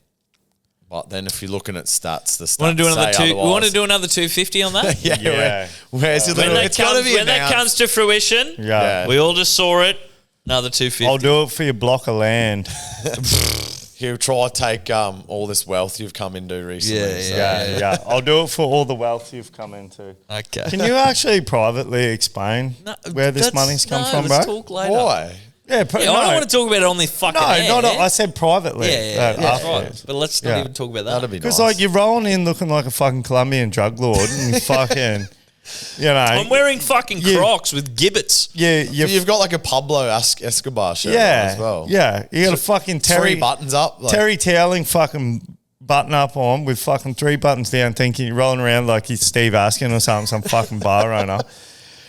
But then if you're looking at stats, the stats Want to do another say we want to otherwise. do another 250 on that? Yeah. Where's it? When, It's got to be when that announced. comes to fruition, Yeah. we all just saw it. Another 250. I'll do it for your block of land. He'll try to take all this wealth you've come into recently. Yeah, so. Yeah. I'll do it for all the wealth you've come into. Okay. Can you actually privately explain where this money's come from, bro? Let's talk later. Why? Yeah, I don't want to talk about it on the fucking air. I said privately. Yeah, afterwards. right. But let's not even talk about that. That'd be Because nice. you're rolling in looking like a fucking Colombian drug lord and fucking, I'm wearing fucking Crocs with gibbets. You've got like a Pablo Escobar shirt on as well. Yeah, you got a fucking Three buttons up. Like, Terry Toweling fucking button up on with fucking 3 buttons down, thinking you're rolling around like he's Steve Askin or something, some fucking bar owner.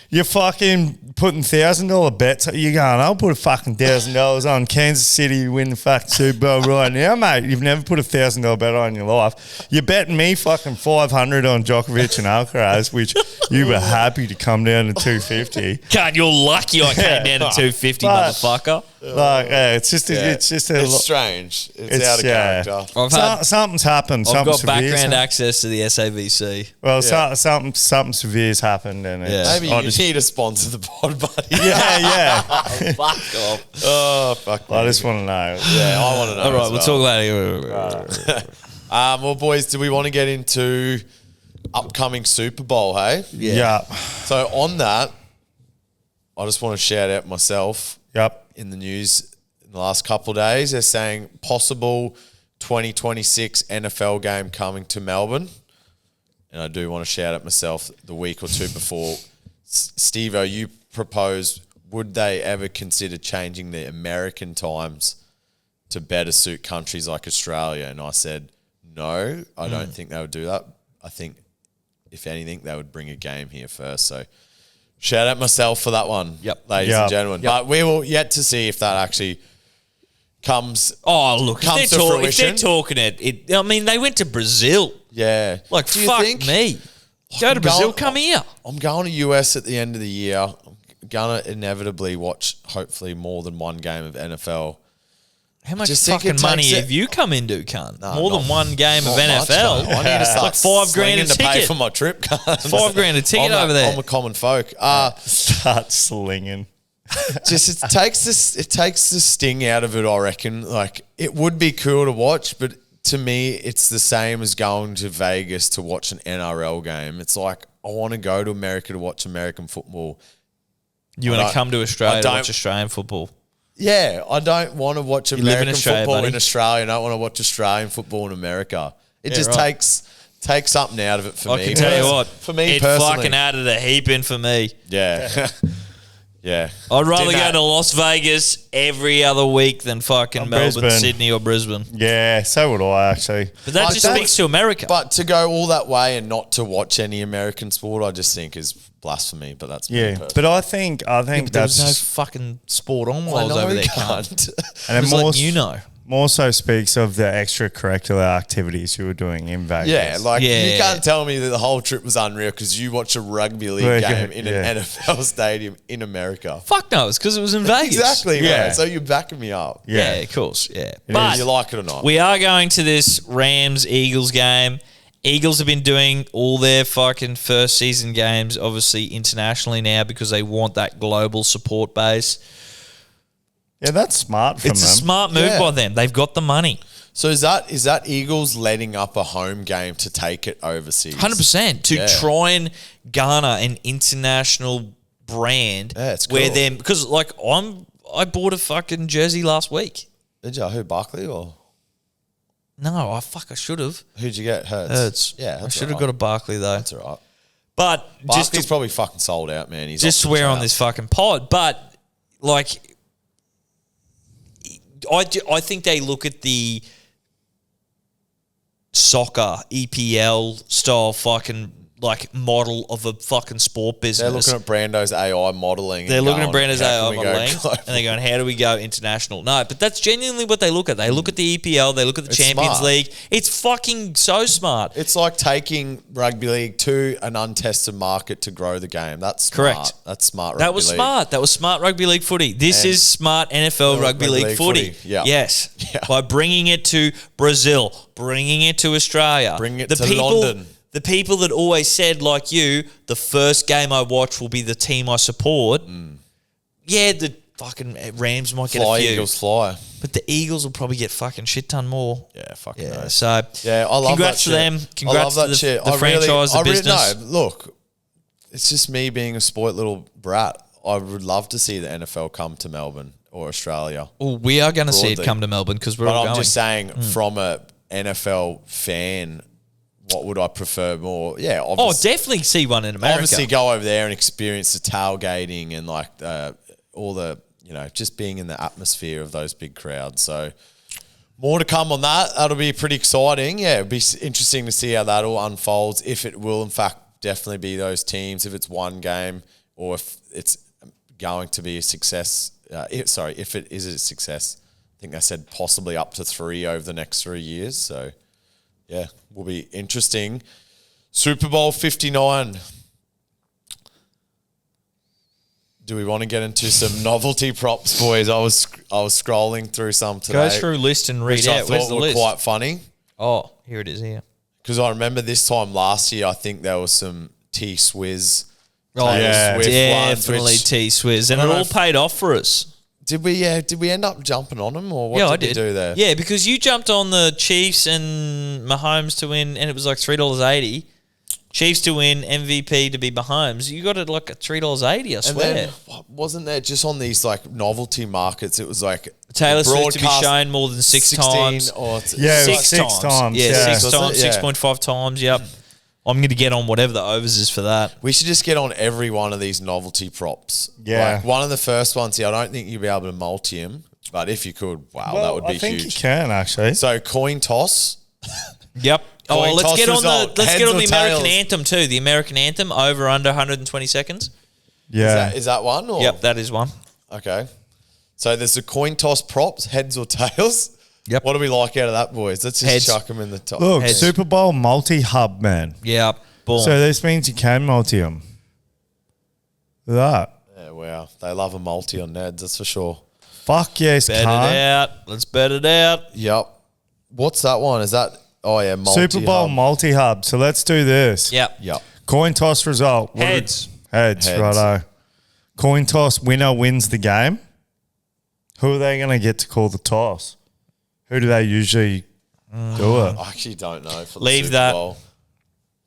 You're fucking putting $1,000 bets. You're going, I'll put a fucking $1,000 on Kansas City to win the fucking Super Bowl right now, mate. You've never put a $1,000 bet on in your life. You're betting me fucking 500 on Djokovic and Alcaraz, which you were happy to come down to 250. God, you're lucky I came down to 250, motherfucker. Like, it's just it's strange. It's out of character. Something's happened. I've Something got background severe's access to the SAVC. Well, something severe's happened, and Maybe you need to sponsor the pod, buddy. yeah. Fuck off. Oh, fuck. I just want to know. Yeah, I want to know. All right, as we'll talk later. Well, boys, do we want to get into upcoming Super Bowl, hey? Yeah. So on that, I just want to shout out myself. Yep. In the news in the last couple of days, they're saying possible 2026 NFL game coming to Melbourne. And I do want to shout out myself the week or two before. Steve-O, you proposed, would they ever consider changing the American times to better suit countries like Australia? And I said, no, I don't think they would do that. I think, if anything, they would bring a game here first. So shout out myself for that one, ladies and gentlemen. But we will yet to see if that actually comes. Oh, look, comes if to they're fruition. talking it, I mean, they went to Brazil. Yeah. Like, Do you fuck think- me. Go to Brazil, come here. I'm going to US at the end of the year. I'm going to inevitably watch, hopefully, more than one game of NFL. How much Just think fucking it money takes have you come into, cunt? No, More not- than one game of not much, NFL. no. I need to start like $5 grand a to pay ticket. for my trip cards. $5 a ticket over there. I'm a common folk. Start slinging. Just it takes the sting out of it, I reckon. Like, it would be cool to watch, but to me it's the same as going to Vegas to watch an NRL game. It's like, I want to go to America to watch American football. You want to come to Australia to don't- watch Australian football? Yeah, I don't want to watch live in American Australia, football buddy. in Australia. I don't want to watch Australian football in America. It Yeah, just right. takes something out of it for me. I can tell you what. For me it personally. fucking added a heap in for me. Yeah. Yeah. I'd rather Did go that. to Las Vegas every other week than fucking Melbourne, Brisbane. Sydney, or Brisbane. Yeah, so would I actually. But that Like, just that's- speaks to America. But to go all that way and not to watch any American sport, I just think is blasphemy. But that's me Yeah, personally. but I think But there was that's no fucking sport on while I I was know over you there, can't. cunt. and I it was letting you know. more so speaks of the extracurricular activities you were doing in Vegas. Yeah, like Yeah. you can't tell me that the whole trip was unreal because you watched a rugby league Well, game in yeah. an NFL stadium in America. Fuck no, it's because it was in Vegas. Exactly, Yeah. yeah. So you're backing me up. Yeah, of course. Yeah. It But is. You like it or not? we are going to this Rams-Eagles game. Eagles have been doing all their fucking first season games, obviously internationally now, because they want that global support base. Yeah, that's smart from It's a them. smart move Yeah. by them. They've got the money. So is that Eagles letting up a home game to take it overseas? 100% to Yeah. try and garner an international brand. Yeah, it's where cool. them, because like I bought a fucking jersey last week. Did you? Who, Barkley or No, I should have. who'd you get? Hurts. Yeah, I that's should have all got a right. Barkley though. That's all right. But just Barkley's to, probably fucking sold out, man. He's just off the swear on charts. this fucking pod. But like, I think they look at the soccer EPL style fucking like model of a fucking sport business. They're looking at Brando's AI modelling. They're looking at Brando's AI modelling, and they're going, "How do we go international?" No, but that's genuinely what they look at. They look at the EPL, they look at the Champions smart. League. It's fucking so smart. It's like taking rugby league to an untested market to grow the game. That's smart. Correct. That's smart. Rugby That was league. smart. That was smart rugby league footy. This is smart NFL rugby league footy. Yeah. Yes. Yeah. By bringing it to Brazil, bringing it to Australia, Bring it to London. The people that always said, like you, the first game I watch will be the team I support. Yeah, the fucking Rams might get a few. Eagles fly. But the Eagles will probably get fucking shit ton more. Yeah, fucking Yeah, no. so Yeah, I love congrats that to them. shit. Congrats I love to that shit. the franchise, the business. No, look, it's just me being a spoilt little brat. I would love to see the NFL come to Melbourne or Australia. Well, we are going to see it Broadly. come to Melbourne because we're But all I'm going. just saying, from a NFL fan, what would I prefer more? Yeah, Oh, obviously, definitely see one in America. obviously go over there and experience the tailgating and like all the, just being in the atmosphere of those big crowds. So more to come on that. That'll be pretty exciting. Yeah, it'll be interesting to see how that all unfolds. If it will, in fact, definitely be those teams. If it's one game or if it's going to be a success. If it is a success, I think they said possibly up to 3 over the next 3 years. So yeah, will be interesting. Super Bowl 59. Do we want to get into some novelty props, boys? I was scrolling through some today. Go through list and read which I out. Where's thought the were list? quite funny. Oh, here it is. Here. Because I remember this time last year, I think there was some T-Swizz. Oh, yeah. Swift definitely ones, which- T-Swizz. And I it don't all know if- paid off for us. Did we end up jumping on them or what yeah, I did we did. do there? Yeah, because you jumped on the Chiefs and Mahomes to win, and it was like $3.80. Chiefs to win, MVP to be Mahomes. You got it like at $3.80, I And swear. then wasn't there just on these like novelty markets? It was like Taylor Swift to be broadcast shown more than 16 times. or Yeah, Six six times. Yeah, Yeah. six Was it? times, Yeah. 6.5 times. Yep. I'm going to get on whatever the overs is for that. We should just get on every one of these novelty props. Yeah. Like one of the first ones here, I don't think you'll be able to multi them, but if you could, wow, that would be I think huge. you can actually. So coin toss. Yep. Oh, Coin let's toss get on result. the Heads or American tails? anthem too. The American anthem over under 120 seconds. Yeah. Is that one? Or? Yep, that is one. Okay. So there's the coin toss props, heads or tails. Yep. What do we like out of that, boys? Let's just Heads. chuck them in the top. Look, Heads. Super Bowl multi-hub, man. Yeah. Boom. So this means you can multi them. That. Yeah, wow. They love a multi on Neds, that's for sure. Fuck yes, bet it can't. out. Let's bet it out. Yep. What's that one? Is that? Oh yeah, multi. Super Bowl multi-hub. So let's do this. Yep. Yep. Coin toss result. What Heads. Heads, Heads. righto. Coin toss winner wins the game. Who are they going to get to call the toss? Who do they usually do it? I actually don't know. For the Leave Super that. Bowl.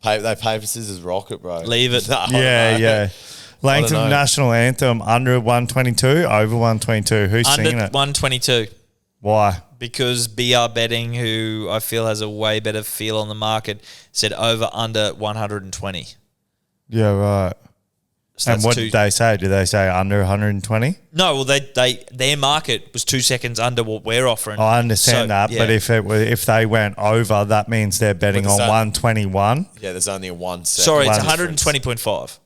They paper scissors rocket, bro. Leave it. No, I don't Yeah, know. yeah. Length don't of know. national anthem under 122, over 122. Who's Under singing it? 122. Why? Because BR Betting, who I feel has a way better feel on the market, said over under 120. Yeah, right. So And that's what two- did they say? Did they say under 120? No, well, their market was 2 seconds under what we're offering. I understand So, that, yeah. but if they went over, that means they're betting But on is that- 121. Yeah, there's only a 1 second. Sorry, it's One 120.5.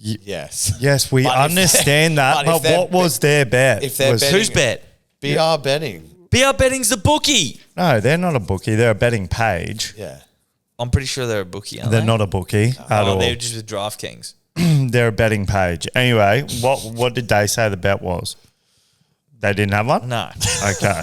Yes. Yes, we But if understand they- that, but if but they're what was their bet? if they're Was- betting- Whose bet? BR betting. BR Betting's the bookie. No, they're not a bookie. They're a betting page. Yeah. I'm pretty sure they're a bookie, aren't They're they? not a bookie at all. They're just with DraftKings. They're a betting page. Anyway, what did they say the bet was? They didn't have one? No. Okay.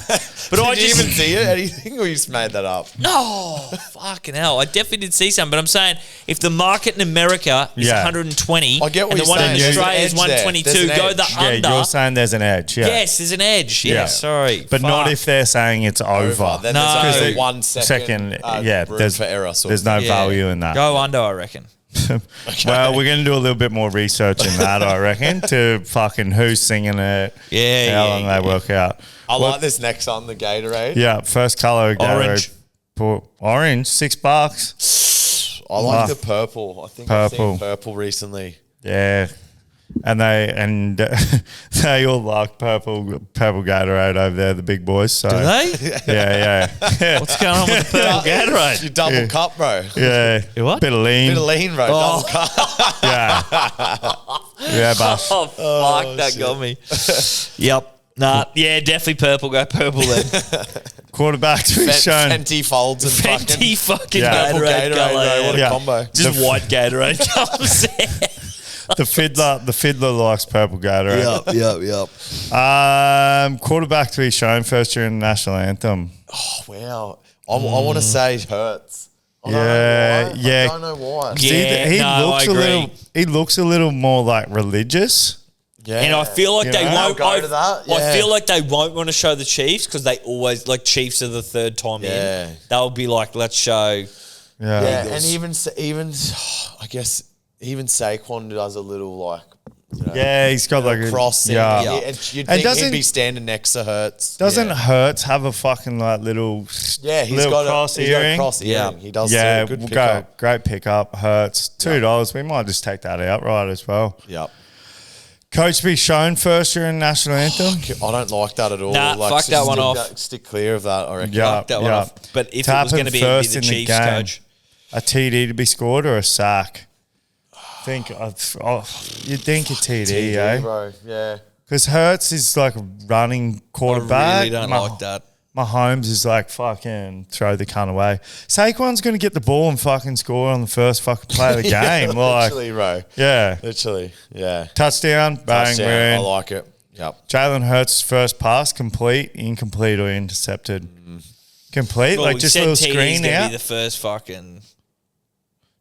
But I Did you just... even see it? Anything, or you just made that up? No, fucking hell. I definitely did see some, but I'm saying if the market in America is Yeah. 120 I get what and the you're one in saying. There's Australia an is edge there. 122, There's an go edge. the Yeah, under. you're saying there's an edge. Yeah. Yes, there's an edge. Yeah, Yeah. sorry. But not Fuck. if they're saying it's over. Then No. there's only Because 1 second. Room there's for error. Sort there's of no thing. Yeah. value in that. Go under, I reckon. Well, we're going to do a little bit more research in that, I reckon, to fucking who's singing it, Yeah, how yeah, long yeah. they work out. I like this next one, the Gatorade. Yeah, first color, Orange. Orange, $6. I like Ah. the purple. I think I've Purple. seen purple recently. Yeah. And they all like purple Gatorade over there, the big boys. So Do they? yeah. What's going on with the purple Gatorade? You double cup, bro. Yeah. You what? Bit of lean. Bit of lean, bro. Oh. Double cup. Yeah. Yeah, boss. Oh, fuck, that got me. Yep. Nah, yeah, definitely purple. Go purple then. Quarterback to be shown. Fenty folds and Fenty fucking Yeah. Gatorade, Gatorade, bro. What a Yeah. combo. Just white Gatorade comes in. The fiddler likes purple Gatorade. Yep. Quarterback to be shown first year in the national anthem. Oh, wow. I want to say Hurts. I don't know why. Yeah, he no, looks I agree. He looks a little more like religious. Yeah. And I feel like they won't go to that. I Yeah. feel like they won't want to show the Chiefs because they always like Chiefs are the third time Yeah. in. They'll be like, let's show. Yeah, Eagles. and even I guess even Saquon does a little like Yeah, he's got like a crossing. Yeah. And you'd And think doesn't- he'd be standing next to Hurts. Doesn't yeah. Hurts have a fucking like little Yeah, he's little got cross he's got a earring? cross Yeah. earring. He does. Yeah, too. Good we'll pickup. go. Great pickup. Hurts $2. We might just take that outright as well. Yep. Coach be shown first year in national anthem. I don't like that at all. Nah, fuck that one off. Stick clear of that. I reckon. Yeah. Fuck that one off. But if it was going to be first the in the Chiefs game. coach, A TD to be scored or a sack? You'd think a TD, eh? bro. Yeah. Because Hurts is like a running I quarterback. really don't like that. Mahomes is like fucking throw the cunt away. Saquon's going to get the ball and fucking score on the first fucking play of the game. Like, Literally, bro. yeah. Literally. Yeah. Touchdown, bang, Touchdown. we're I in. like it. Yep. Jalen Hurts' first pass, complete, incomplete, or intercepted. Complete, Well, like we just a said little TD's screen gonna out. be the first fucking.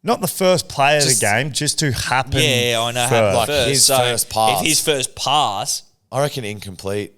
Not the first play of the Just- game, just to happen. Yeah, I know. first. Like First. his So first pass. If his first pass, I reckon incomplete.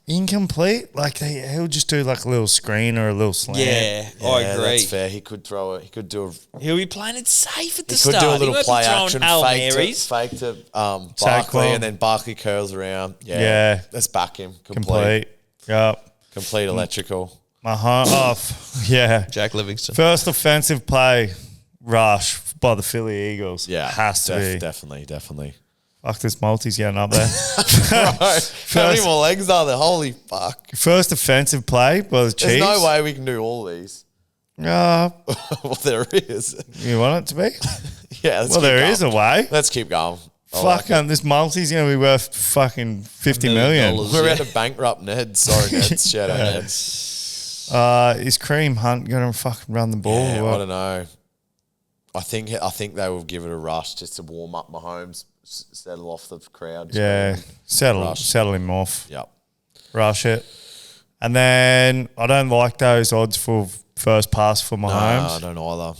Incomplete, like he'll just do like a little screen or a little slant. yeah, I agree. That's fair. He could throw it. He could do a. He'll be playing it safe at the He start. could do a little won't be play throwing action, Hail fake Marys. to Barkley, Saquon. and then Barkley curls around. Yeah, Yeah. let's back him. Complete. Yep. Complete electrical. Yeah. Jack Livingston. First offensive play, rush by the Philly Eagles. Yeah, Has to be. definitely. Fuck, this multi's getting up there. How many more legs are there? Holy fuck! First offensive play by the Chiefs. There's no way we can do all these. Well, there is. you want it to be? Yeah. Well, there is a way. Let's keep going. Fuck, this multi's going to be worth fucking $50 million. We're about to bankrupt Ned. Sorry, Ned. Shout out, Ned. Is Kareem Hunt going to fucking run the ball? Yeah, or I what? don't know. I think they will give it a rush just to warm up Mahomes, settle off the crowd. Yeah, Rush. settle him off. Yep. Rush it. And then I don't like those odds for first pass for No, Mahomes. I don't either.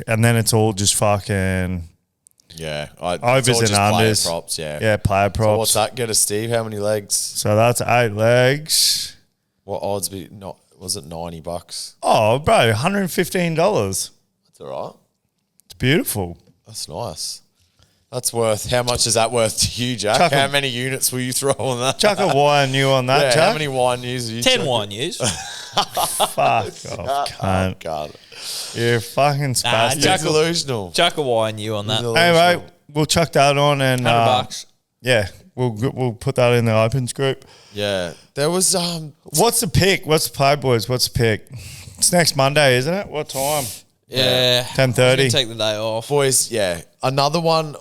And then it's all just fucking Yeah. overs and unders. Props, yeah. Yeah, player props. So what's that get us, Steve? How many legs? So that's 8 legs. What odds be not was it $90? Oh, bro, $115. That's all right. It's beautiful. That's nice. That's worth how much is that worth to you, Jack? Chuck how a- many units will you throw on that? Chuck a wine new on that, yeah, Chuck. how many wine years are you 10 chucking? wine years. Fuck off, Oh, cunt. God. You're fucking spastic. Chuck It's delusional. Chuck a wine you on that. Anyway, we'll chuck that on and $100. yeah, we'll put that in the opens group. Yeah. There was What's the pick? What's the play, boys? What's the pick? It's next Monday, isn't it? What time? Yeah. 10:30. Take the day off. boys, yeah. Another one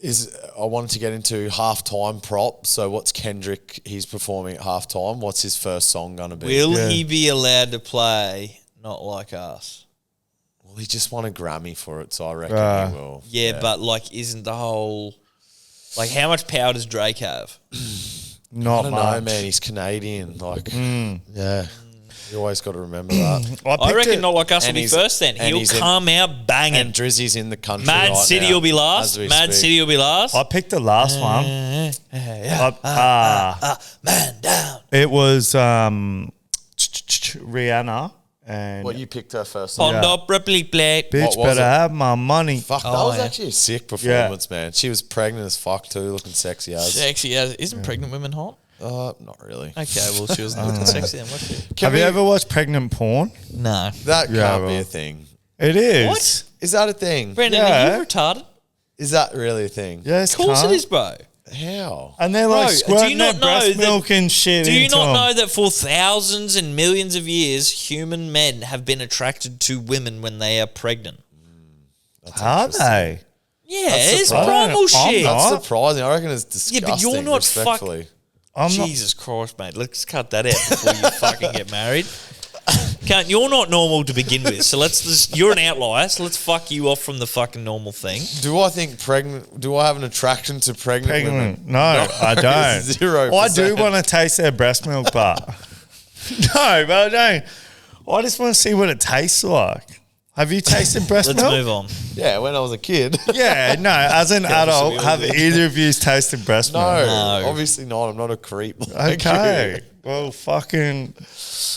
is I wanted to get into halftime prop. So what's Kendrick? He's performing at halftime. What's his first song gonna be? Will Yeah. he be allowed to play Not Like Us? Well, he just won a Grammy for it, so I reckon he will. Yeah, but like, isn't the whole like how much power does Drake have? Not I don't much. know, man. He's Canadian. Like, yeah. You always got to remember that. I picked reckon it- Not Like Us will and be he's- first. Then and he'll he's in- come out banging. And Drizzy's in the country Mad right City now, will be as last. we Mad speak. City will be last. I picked the last one. Man down. It was Rihanna and What, you picked her first song? Pond up, replic plate. bitch what was better it? have my money. Fuck, that Oh, was yeah. actually a sick performance, man. She was pregnant as fuck too, looking sexy as. Sexy as isn't pregnant women hot? Not really. Okay, well she was looking sexy then, was she? Can Have we- you ever watched pregnant porn? No. That Yeah, can't be well. a thing. It is. What? Is that a thing? Brendan, are you retarded? Is that really a thing? Yes, Of course it is, bro. How? And they're like squirting their breast milk and shit. Do you not know that for thousands and millions of years, human men have been attracted to women when they are pregnant? Are they? Yeah, it's primal I'm shit. not. That's surprising. I reckon it's disgusting. Yeah, but you're not respectfully. Jesus Christ, mate. Let's cut that out before you fucking get married. You're not normal to begin with, so you're an outlier, so let's fuck you off from the fucking normal thing. Do I have an attraction to pregnant women? No, I don't. 0%. I do want to taste their breast milk, but no, but I don't. I just want to see what it tastes like. Have you tasted breast milk? Let's move on. Yeah, when I was a kid. Yeah, no, as an adult, have either of you tasted breast milk? No, obviously not. I'm not a creep. Okay. Well, fucking,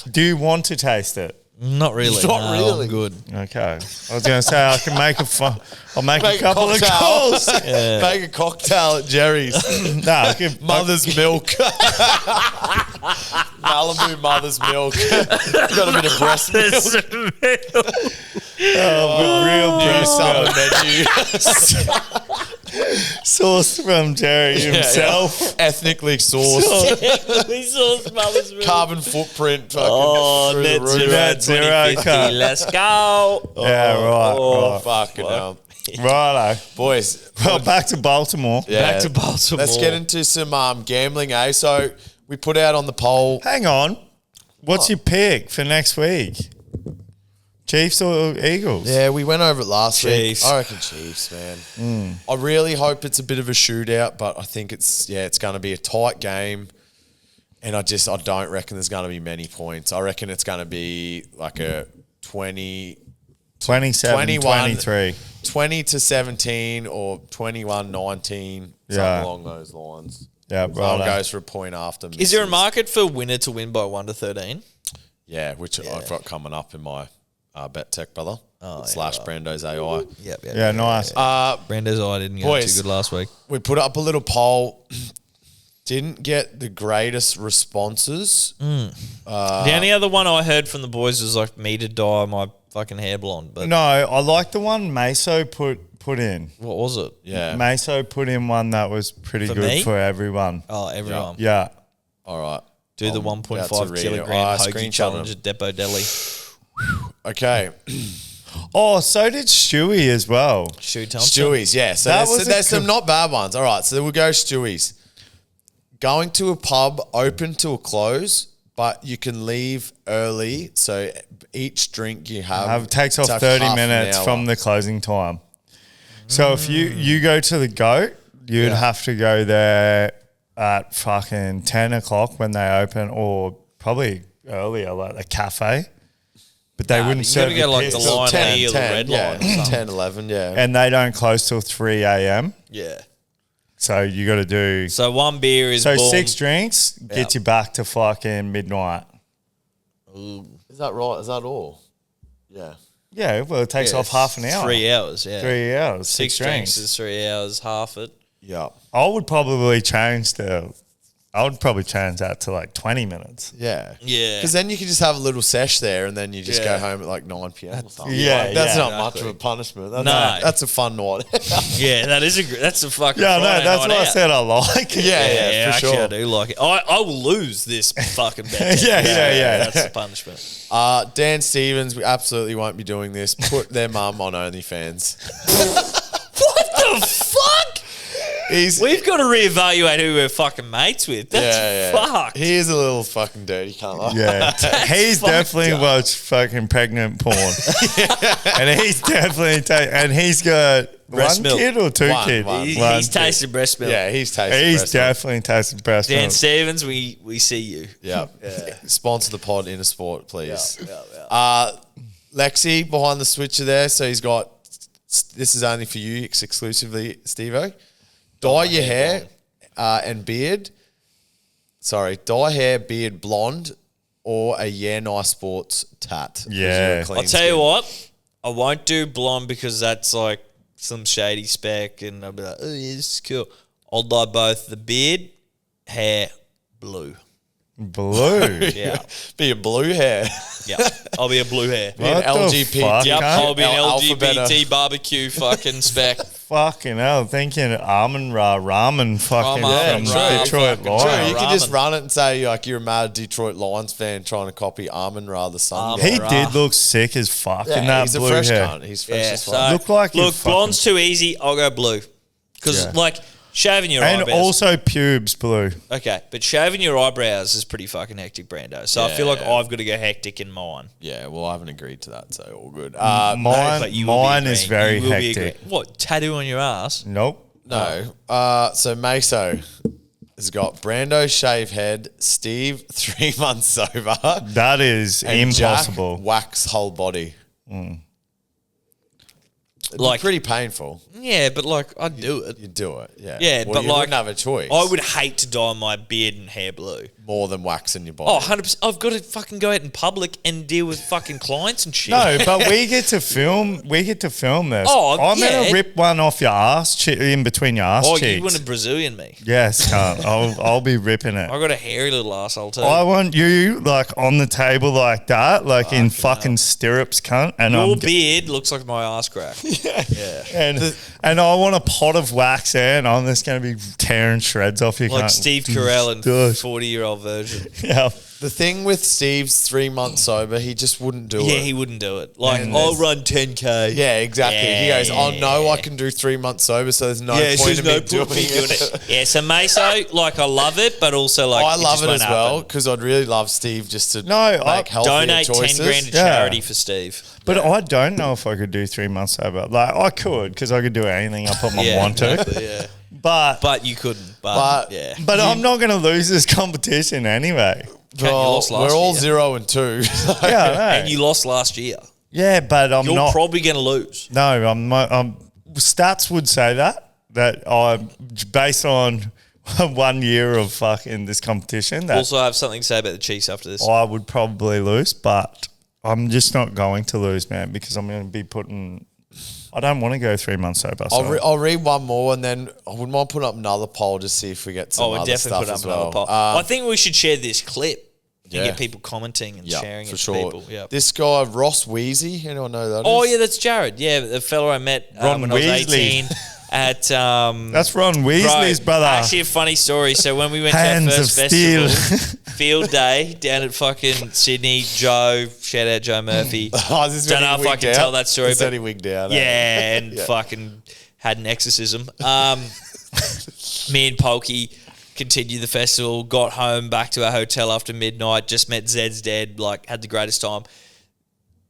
do you want to taste it? Not really. Not really. I'm good. Okay. I was going to say I can make I'll make a couple of calls. Yeah. Make a cocktail at Jerry's. No, I can, Mother's milk. Malibu mother's milk. Got a bit of breast milk. real breast Summer milk. menu. Sourced from Jerry himself. Ethnically sourced. We saw mother's milk. Carbon footprint. Fucking net zero, Net zero 2050. cut. Let's go. Yeah, right. Fucking hell. Righto. Boys. Well, back to Baltimore. Back to Baltimore. Let's get into some gambling, eh? So we put out on the poll. Hang on. What's your pick for next week? Chiefs or Eagles? Yeah, we went over it last Chiefs. week. I reckon Chiefs, man. I really hope it's a bit of a shootout, but I think it's going to be a tight game. And I don't reckon there's going to be many points. I reckon it's going to be like a 27, 21, 23. 20 to 17 or 21-19, something along those lines. Yeah, Someone right. goes for a point after. Is there a market for winner to win by 1 to 13? Yeah, which I've got coming up in my bet tech, brother. Slash Brando's AI. Yep. Yeah, nice. Brando's AI didn't get Boys. too good last week. We put up a little poll. Didn't get the greatest responses. The only other one I heard from the boys was like me to dye my fucking hair blonde. But No, I like the one Meso put in. what was it? Yeah. Meso put in one that was pretty For good me? for everyone. Oh, everyone. Yeah. All right. Do the about to 1.5 read it. kilogram hoagie Screenshot challenge them. at Depot Deli. Okay. Oh, so did Stewie as well. Stewie Thompson. Stewie's, yeah. So there's some not bad ones. All right, so we'll go Stewie's. Going to a pub open till close, but you can leave early. So each drink you have Takes off takes 30 half an minutes hour. from the closing time. So if you go to the GOAT, you'd have to go there at fucking 10 o'clock when they open, or probably earlier, like the cafe. But they wouldn't you serve gotta go like piss. the line 10, E or the 10, red yeah, line or something. 10, 11, yeah. And they don't close till 3 a.m. Yeah. So you got to do... So one beer is So boom. 6 drinks gets you back to fucking midnight. Is that right? Is that all? Yeah. Yeah, well, it takes Yeah, off half an hour. 3 hours, yeah. 3 hours. 6 drinks is 3 hours, half it. Yeah. I would probably change that to like 20 minutes. Yeah. Yeah. Because then you can just have a little sesh there and then you just go home at like 9 p.m. or something. Yeah, Like, that's yeah, not much of a punishment. That's, No. that's a fun night. Yeah, that's a fucking Yeah, no, Friday that's night what I out. said I like it. Yeah, for actually, sure. I do like it. I will lose this fucking bet. Yeah. That's the punishment. Dan Stevens, we absolutely won't be doing this. Put their mum on OnlyFans. What the fuck? We've got to reevaluate who we're fucking mates with. That's fucked. He is a little fucking dirty, can't lie. Yeah, he's fucked definitely up. watched fucking pregnant porn, and he's definitely and he's got Breast one milk. kid or two One, kids. one. He's One kid. tasted breast milk. Yeah, he's tasted He's breast milk. definitely tasted breast Dan milk. Stevens, we see you. Yeah. Sponsor the pod in a sport, please. Yeah. Lexi behind the switcher there. So he's got, this is only for you exclusively, Steve-O. Dye your hair and beard. Sorry, dye hair, beard blonde, or a Yeah Nice Sports tat. 'cause Yeah. you're a clean I'll tell you skin. what, I won't do blonde because that's like some shady speck and I'll be like, oh yeah, this is cool. I'll dye both the beard, hair, blue. Blue. Yeah. Be a blue hair. Yeah. I'll be a blue hair. Be an What the LGBT. fuck? Yep. I'll be an Alphabet. LGBT barbecue fucking spec. Fucking hell, thinking Amun-Ra ramen fucking Ramen, from right. Detroit Fucking Lions. True, you could just Ramen. run it and say like you're a mad Detroit Lions fan trying to copy Amon-Ra the sun. Amon-Ra. He god. did look sick as fuck in that he's a blue fresh hair. cunt. He's fresh Yeah. as So, fuck. Look like you look, fucking- blonde's too easy. I'll go blue. Because, Yeah. like, shaving your And eyebrows. also pubes blue. Okay, but shaving your eyebrows is pretty fucking hectic, Brando. So I feel like I've got to go hectic in mine. Yeah, well, I haven't agreed to that, so all good. Mine, But you will be mine is agreeing. very You will be hectic. agreeing. What, tattoo on your ass? Nope. No. So Meso has got Brando shave head, Steve 3 months sober, That is and impossible. Jack wax whole body. It'd Like- be pretty painful. Yeah, but, like, I'd do it. You do it, yeah. Yeah, well, but you like wouldn't have a choice. I would hate to dye my beard and hair blue. more than wax in your body. Oh, 100%. I've got to fucking go out in public and deal with fucking clients and shit. No, but we get to film. We get to film this. Oh, I'm yeah. gonna rip one off your ass, in between your ass Oh, cheeks. you want to Brazilian me? Yes, cunt. I'll be ripping it. I got a hairy little asshole too. I want you like on the table like that, like in fucking stirrups, cunt. And Your I'm beard looks like my ass crack. and I want a pot of wax there, and I'm just gonna be tearing shreds off your Like cunt. Steve Carell in Dude. 40-year-old version. Yeah. The thing with Steve's 3 months sober, he just wouldn't do Yeah, it. he wouldn't do it. Like, And I'll there's- run 10K. Yeah, exactly. He Yeah, goes, "Oh no, yeah. I can do 3 months sober, so there's no Yeah, point there's in no me point doing in me doing it." it. Yeah, so Meso, like, I love it, but also, like, I love just it won't as well happen. because I'd really love Steve just to No, make healthier Donate choices. 10 grand to Yeah. charity for Steve. But I don't know if I could do 3 months sober. Like I could, because I could do anything I put my Yeah, mind to. exactly, yeah. But You couldn't. But- yeah. I'm not going to lose this competition anyway. You lost last we're all year. 0 and 2. Yeah, I know. And you lost last year. Yeah, but I'm You're not. probably going to lose. No, stats would say that I'm based on 1 year of fucking this competition that Also, I have something to say about the Chiefs after this. I would probably lose, but I'm just not going to lose, man, because I'm going to be putting. I don't want to go 3 months sober. So. I'll read one more and then I wouldn't mind putting up another poll to see if we get some Oh, we'll other definitely stuff put up as another well. poll. I think we should share this clip and Yeah. get people commenting and Yeah, sharing for it to sure. people. Yeah. This guy, Ross Wheezy, anyone know that? Oh is? yeah, that's Jared. Yeah, the fellow I met Ron when I was Weasley. 18 at That's Ron Weasley's brother. Actually, a funny story. So when we went Hands to our of first steel. festival, field day down at fucking Sydney, Joe, shout out Joe Murphy. Oh, is this Don't when know he if I wigged can out? tell that story, It's but when he wigged out. eh? yeah, and fucking had an exorcism. Me and Polky continued the festival, got home back to our hotel after midnight, just met Zed's dad, like had the greatest time.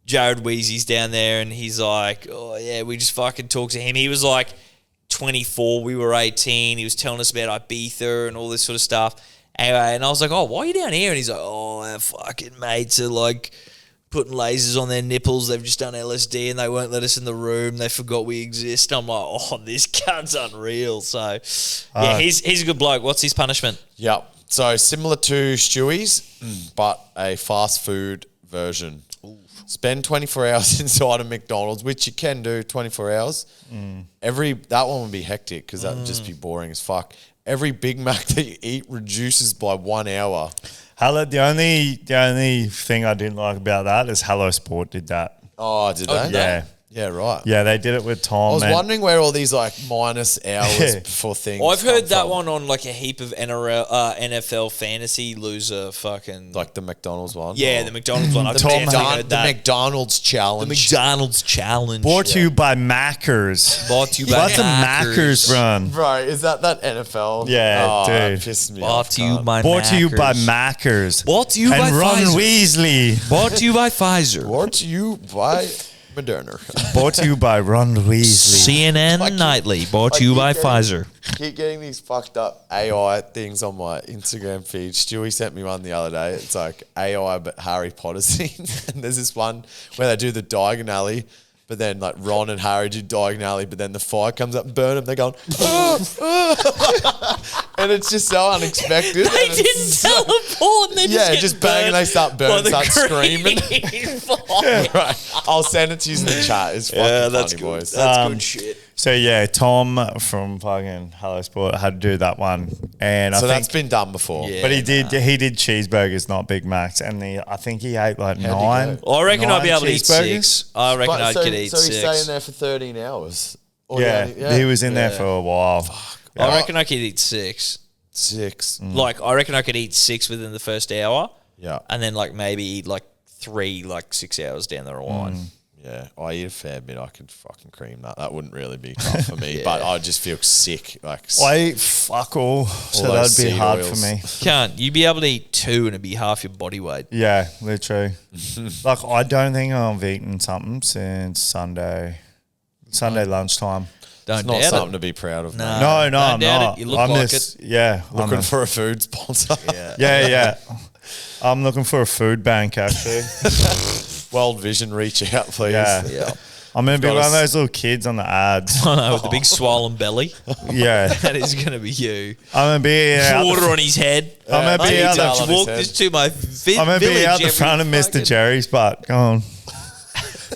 Jared Weezy's down there and he's like, oh yeah, we just fucking talked to him. He was like 24, we were 18. He was telling us about Ibiza and all this sort of stuff. Anyway, and I was like, oh, why are you down here? And he's like, oh, our fucking mates are like putting lasers on their nipples. They've just done LSD and they won't let us in the room. They forgot we exist. I'm like, oh, this cunt's unreal. So, yeah, he's a good bloke. What's his punishment? Yep. So similar to Stewie's, but a fast food version. Spend 24 hours inside a McDonald's, which you can do 24 hours. That one would be hectic because that would just be boring as fuck. Every Big Mac that you eat reduces by 1 hour. The only thing I didn't like about that is Hello Sport did that. Oh, did they? Yeah. Yeah, right. Yeah, they did it with Tom. I was and- wondering where all these like minus hours Yeah. for things. I've heard come that from. one on like a heap of NFL fantasy loser fucking. like the McDonald's one. yeah, Or the McDonald's one. I've Tom definitely Hanks- heard the that. McDonald's The challenge. McDonald's challenge. Brought to you by Mackers. Brought to you by What's a Mackers run? Bro, is that NFL? Yeah, oh, dude. That pissed me Brought off. to you cunt. by Brought to you by Mackers. Mackers. Brought to you and by Ron Pfizer. Weasley. Brought to you by Pfizer. Brought to you by Moderna. Brought to you by Ron Weasley. CNN Nightly. Brought to you by Pfizer. Keep getting these fucked up AI things on my Instagram feed. Stewie sent me one the other day. It's like AI but Harry Potter scenes. And there's this one where they do the Diagon Alley, but then like Ron and Harry do Diagon Alley, but then the fire comes up and burn them. They're going, and it's just so unexpected. They And didn't it's so- teleport and they just bang and they start burning, start screaming. Right. I'll send it to you in the chat. It's fucking funny, boys. That's good shit. So yeah, Tom from fucking Hello Sport had to do that one, and So I that's think, been done before. Yeah. but he did cheeseburgers, not Big Macs, and I think he ate like How'd he nine. go? I reckon I'd be able to eat cheeseburgers. 6. I reckon I could eat so 6. he's staying there for 13 hours. Or Yeah, he was in there Yeah. for a while. I reckon I could eat 6. 6. Like, I reckon I could eat 6 within the first hour. Yeah. And then, like, maybe eat, like, 3, like, 6 hours down the line. Yeah, I eat a fair bit. I could fucking cream that. That wouldn't really be tough for me, but I just feel sick. Like I eat fuck all, so those that'd be seed hard oils. for me. Can't. You'd be able to eat 2 and it'd be half your body weight. Yeah, literally. Like, I don't think I've eaten something since Sunday lunchtime. Don't it's not doubt something it. to be proud of. No. mate. No, don't I'm doubt not. it. You look I'm like just, yeah. Looking for a food sponsor. yeah. I'm looking for a food bank, actually. World Vision, reach out, please. Yeah. Yeah. I'm going to be got one a of those little kids on the ads. I know, with the big swollen belly. Yeah. That is going to be you. I'm going to be out Water on his head. I'm gonna I be need out to the- on his walk head. this to my I'm going to be out the village front of every Mr. fucking- Jerry's butt. Go on.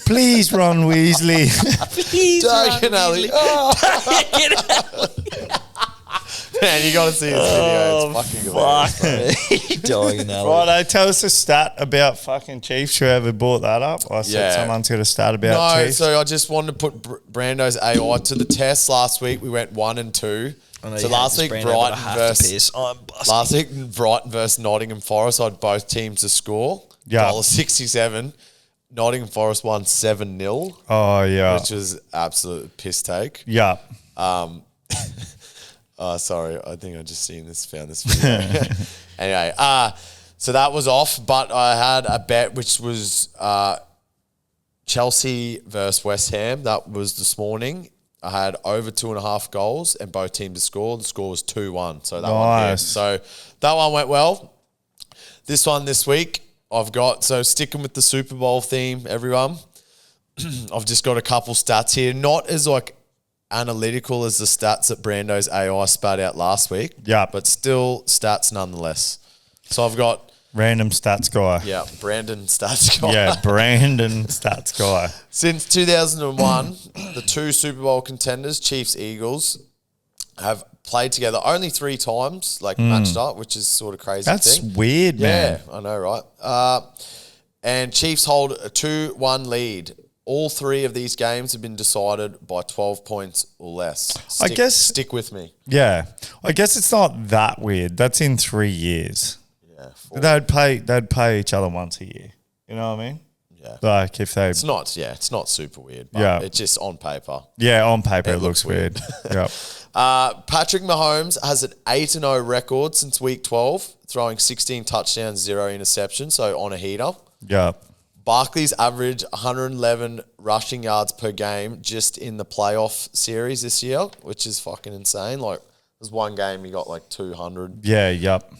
Please, Ron Weasley. Please, Diagon Alley. Oh. Man, you got to see this video. It's fucking hilarious. Diagonal. Righto, tell us a stat about fucking Chiefs, whoever brought that up. I said Yeah. someone's got a stat about No, Chiefs. so I just wanted to put Brando's AI to the test. Last week we went 1 and 2. So last week Brighton versus Nottingham Forest. I had both teams to score. Yeah. $1.67. Nottingham Forest won 7-0, Oh, yeah. which was absolute piss take. Yeah. Oh, sorry. I think I just found this video. Anyway, so that was off, but I had a bet which was Chelsea versus West Ham. That was this morning. I had over 2.5 goals and both teams to score. The score was 2-1. So that one hit. Nice. So that one went well. This one this week, I've got, so sticking with the Super Bowl theme, everyone. I've just got a couple stats here. Not as like analytical as the stats that Brando's AI spat out last week. Yeah. But still stats nonetheless. So I've got, Random stats guy. Brandon stats guy. Yeah, Brandon stats guy. Since 2001, the 2 Super Bowl contenders, Chiefs, Eagles, have played together only 3 times, matched up, which is sort of crazy. That's thing. weird, man. Yeah, I know, right? And Chiefs hold a 2-1 lead. All 3 of these games have been decided by 12 points or less. Stick with me. Yeah. I guess it's not that weird. That's in 3 years. Yeah, They'd play each other once a year. You know what I mean? Yeah. Like if they It's not super weird, but Yeah. it's just on paper. Yeah, on paper it looks looks weird. Yep. Patrick Mahomes has an 8-0 record since week 12, throwing 16 touchdowns, 0 interceptions, so on a heater. Yep. Barkley's averaged 111 rushing yards per game just in the playoff series this year, which is fucking insane. Like, there's one game he got like 200 Yeah, yep.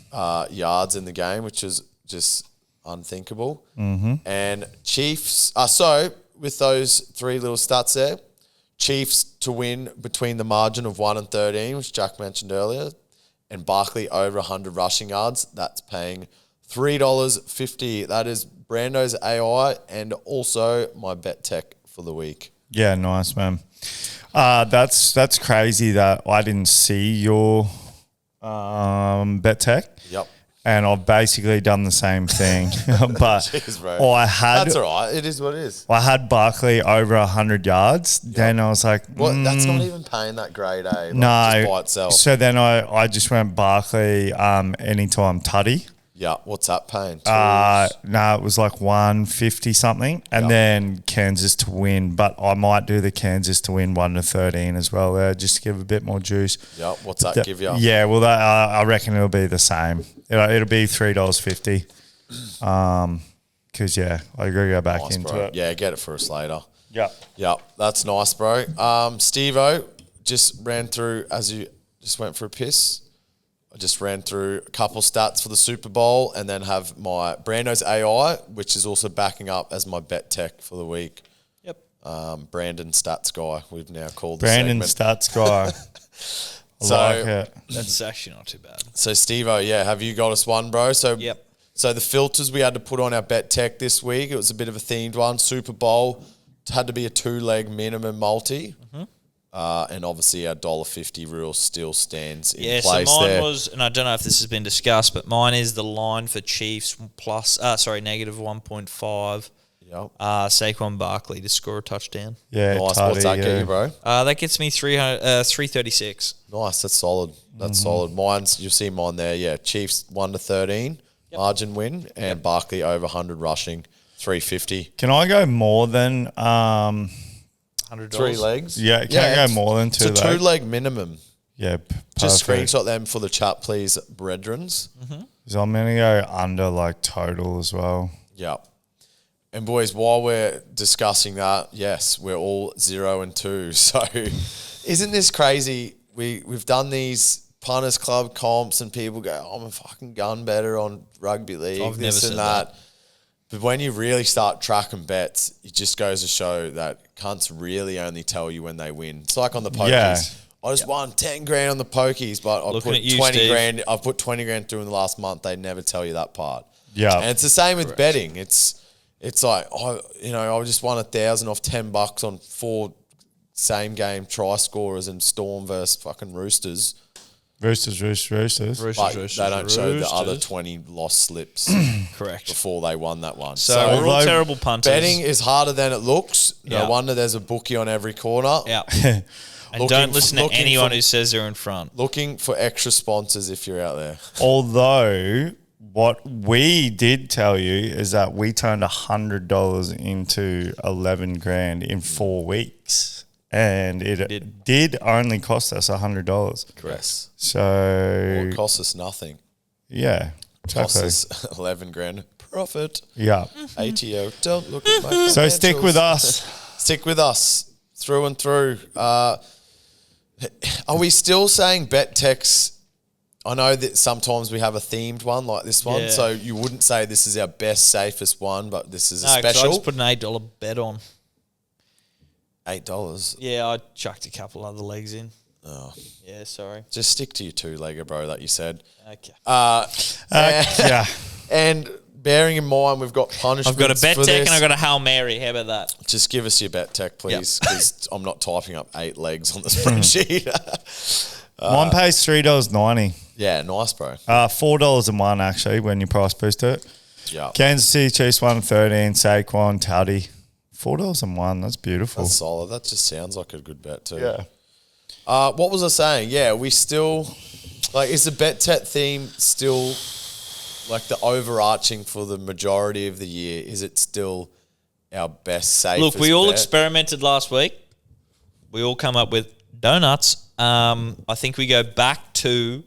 yards in the game, which is just unthinkable. Mm-hmm. And Chiefs, so with those 3 little stats there, Chiefs to win between the margin of 1 and 13, which Jack mentioned earlier, and Barkley over 100 rushing yards, that's paying $3.50. That is Brando's AI and also my bet tech for the week. Yeah, nice, man. That's crazy that I didn't see your bet tech. Yep. And I've basically done the same thing. But Jeez, bro. That's all right. It is what it is. I had Barkley over 100 yards. Then I was like, That's not even paying that grade, eh? no. Just by itself. So then I just went Barkley anytime tutty. Yeah, what's that paying? No, it was like 150 something, and then Kansas to win. But I might do the Kansas to win 1 to 13 as well there, just to give a bit more juice. Yeah, what's that give you? Yeah, well, I reckon it'll be the same. It'll be $3.50. Because I gotta go back Nice, into bro. it. Yeah, get it for us later. Yeah. Yep, that's nice, bro. Steve-O just ran through, as you just went for a piss, I just ran through a couple stats for the Super Bowl and then have my Brando's AI, which is also backing up as my bet tech for the week. Yep. Brandon Stats Guy, we've now called Brandon the segment. Stats guy. So- like it. That's actually not too bad. So, Steve-O, have you got us one, bro? So, Yep. So the filters we had to put on our bet tech this week, it was a bit of a themed one. Super Bowl had to be a 2-leg minimum multi. And obviously our $1.50 rule still stands in Yeah, place so mine there. was, and I don't know if this has been discussed, but mine is the line for Chiefs plus, negative 1.5. Yep. Saquon Barkley to score a touchdown. Yeah, Nice. Tutty, What's that get you, bro? That gets me 336. Nice. That's solid. That's solid. Mine's, you'll see mine there. Yeah. Chiefs 1-13 margin win, and Barkley over 100 rushing, 350. Can I go more than $100. 3 legs. Yeah, can I go more than 2 It's a legs? 2-leg minimum. Yeah, Just perfect. screenshot them for the chat, please, brethrens. So I'm gonna go under like total as well. Yeah. And boys, while we're discussing that, yes, we're all 0-2. So isn't this crazy? We've done these punters club comps and people go, oh, I'm a fucking gun better on rugby league, I've this never and said that. But when you really start tracking bets, it just goes to show that cunts really only tell you when they win. It's like on the pokies. Yeah. I just won 10 grand on the pokies, but I Looking put at you, 20 Steve. grand. I've put 20 grand through in the last month. They never tell you that part. Yeah. And it's the same with betting. It's like, I just won 1,000 off $10 on 4 same game try scorers and Storm versus fucking Roosters. Roosters. But they don't show the other 20 lost slips Correct. before they won that one. So we're all although terrible punters. betting is harder than it looks. No Yeah. wonder there's a bookie on every corner. Yeah. And Looking don't listen to looking anyone for- who says they're in front. Looking for extra sponsors if you're out there. Although what we did tell you is that we turned $100 into 11 grand in 4 weeks, and it did only cost us $100. Yes. So Well, it costs us nothing. yeah, Costs exactly. us 11 grand profit. Yeah. ATO. Don't look at my So stick with financials. us. Stick with us through and through. Are we still saying bet techs? I know that sometimes we have a themed one like this one, Yeah. so you wouldn't say this is our best, safest one, but this is a No, 'cause I special. just put an $8 bet on. $8. Yeah, I chucked a couple other legs in. Oh. Yeah, sorry. Just stick to your 2-legger, bro, that you said. Okay. Yeah. And bearing in mind, we've got punishments. I've got a bet for tech this. and I've got a Hail Mary. How about that? Just give us your bet tech, please, because I'm not typing up 8 legs on the spreadsheet. Mine pays $3.90. Yeah, nice, bro. $4.01 actually when you price boost it. Yeah, Kansas City Chiefs 113, Saquon, Tutty. $4.01. That's beautiful. that's solid. That just sounds like a good bet too. Yeah. What was I saying? Yeah, we still is the bet tech theme still like the overarching for the majority of the year? Is it still our best safest? Look, we all bet? experimented last week. We all come up with donuts. I think we go back to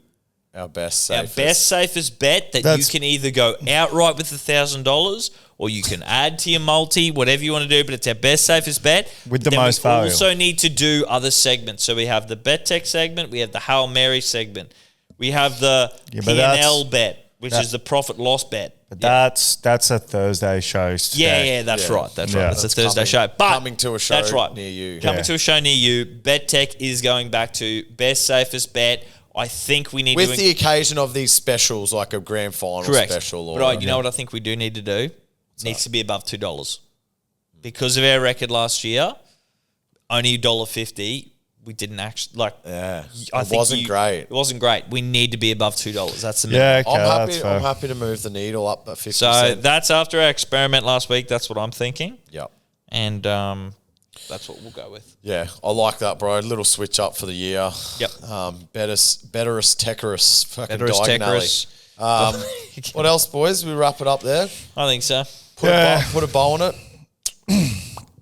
our best our safest. best safest bet that you can either go outright with $1,000 or you can add to your multi, whatever you want to do, but it's our best safest bet. With the Then most we value. also need to do other segments. So we have the Bet Tech segment, we have the Hail Mary segment, we have the but P&L bet, which that- is the profit loss bet. But that's a Thursday show. Yeah, that's Yeah. right. That's Yeah. right. It's a That's Thursday coming- show. But coming to a show that's right. near you. Coming Yeah. to a show near you. Bet Tech is going back to best safest bet. I think we need With to the occasion of these specials, like a grand final correct. special, or But you know what I think we do need to do? Needs to be above $2 because of our record last year. Only $1.50. We didn't actually yeah, I it think wasn't great. It wasn't great. We need to be above $2. That's the Yeah, minimum. okay, I'm that's happy. fair. I'm happy to move the needle up at 50 So cents. that's after our experiment last week. That's what I'm thinking, Yep. and that's what we'll go with. Yeah, I like that, bro. Little switch up for the year. Yep. Betterus, Techerus, fucking Betterus, diagonally. Techerus. What else, boys? We wrap it up there. I think so. Put a bow on it.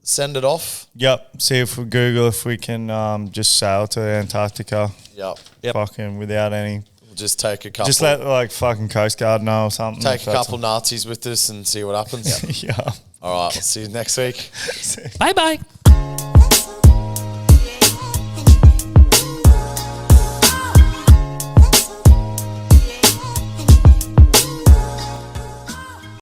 Send it off. Yep. See if we Google if we can just sail to Antarctica. Yep. Fucking without any. We'll just take a couple. Just let like fucking Coast Guard know or something. take if a that's couple Nazis with us and see what happens. Yeah. All right. We'll see you next week. Bye bye.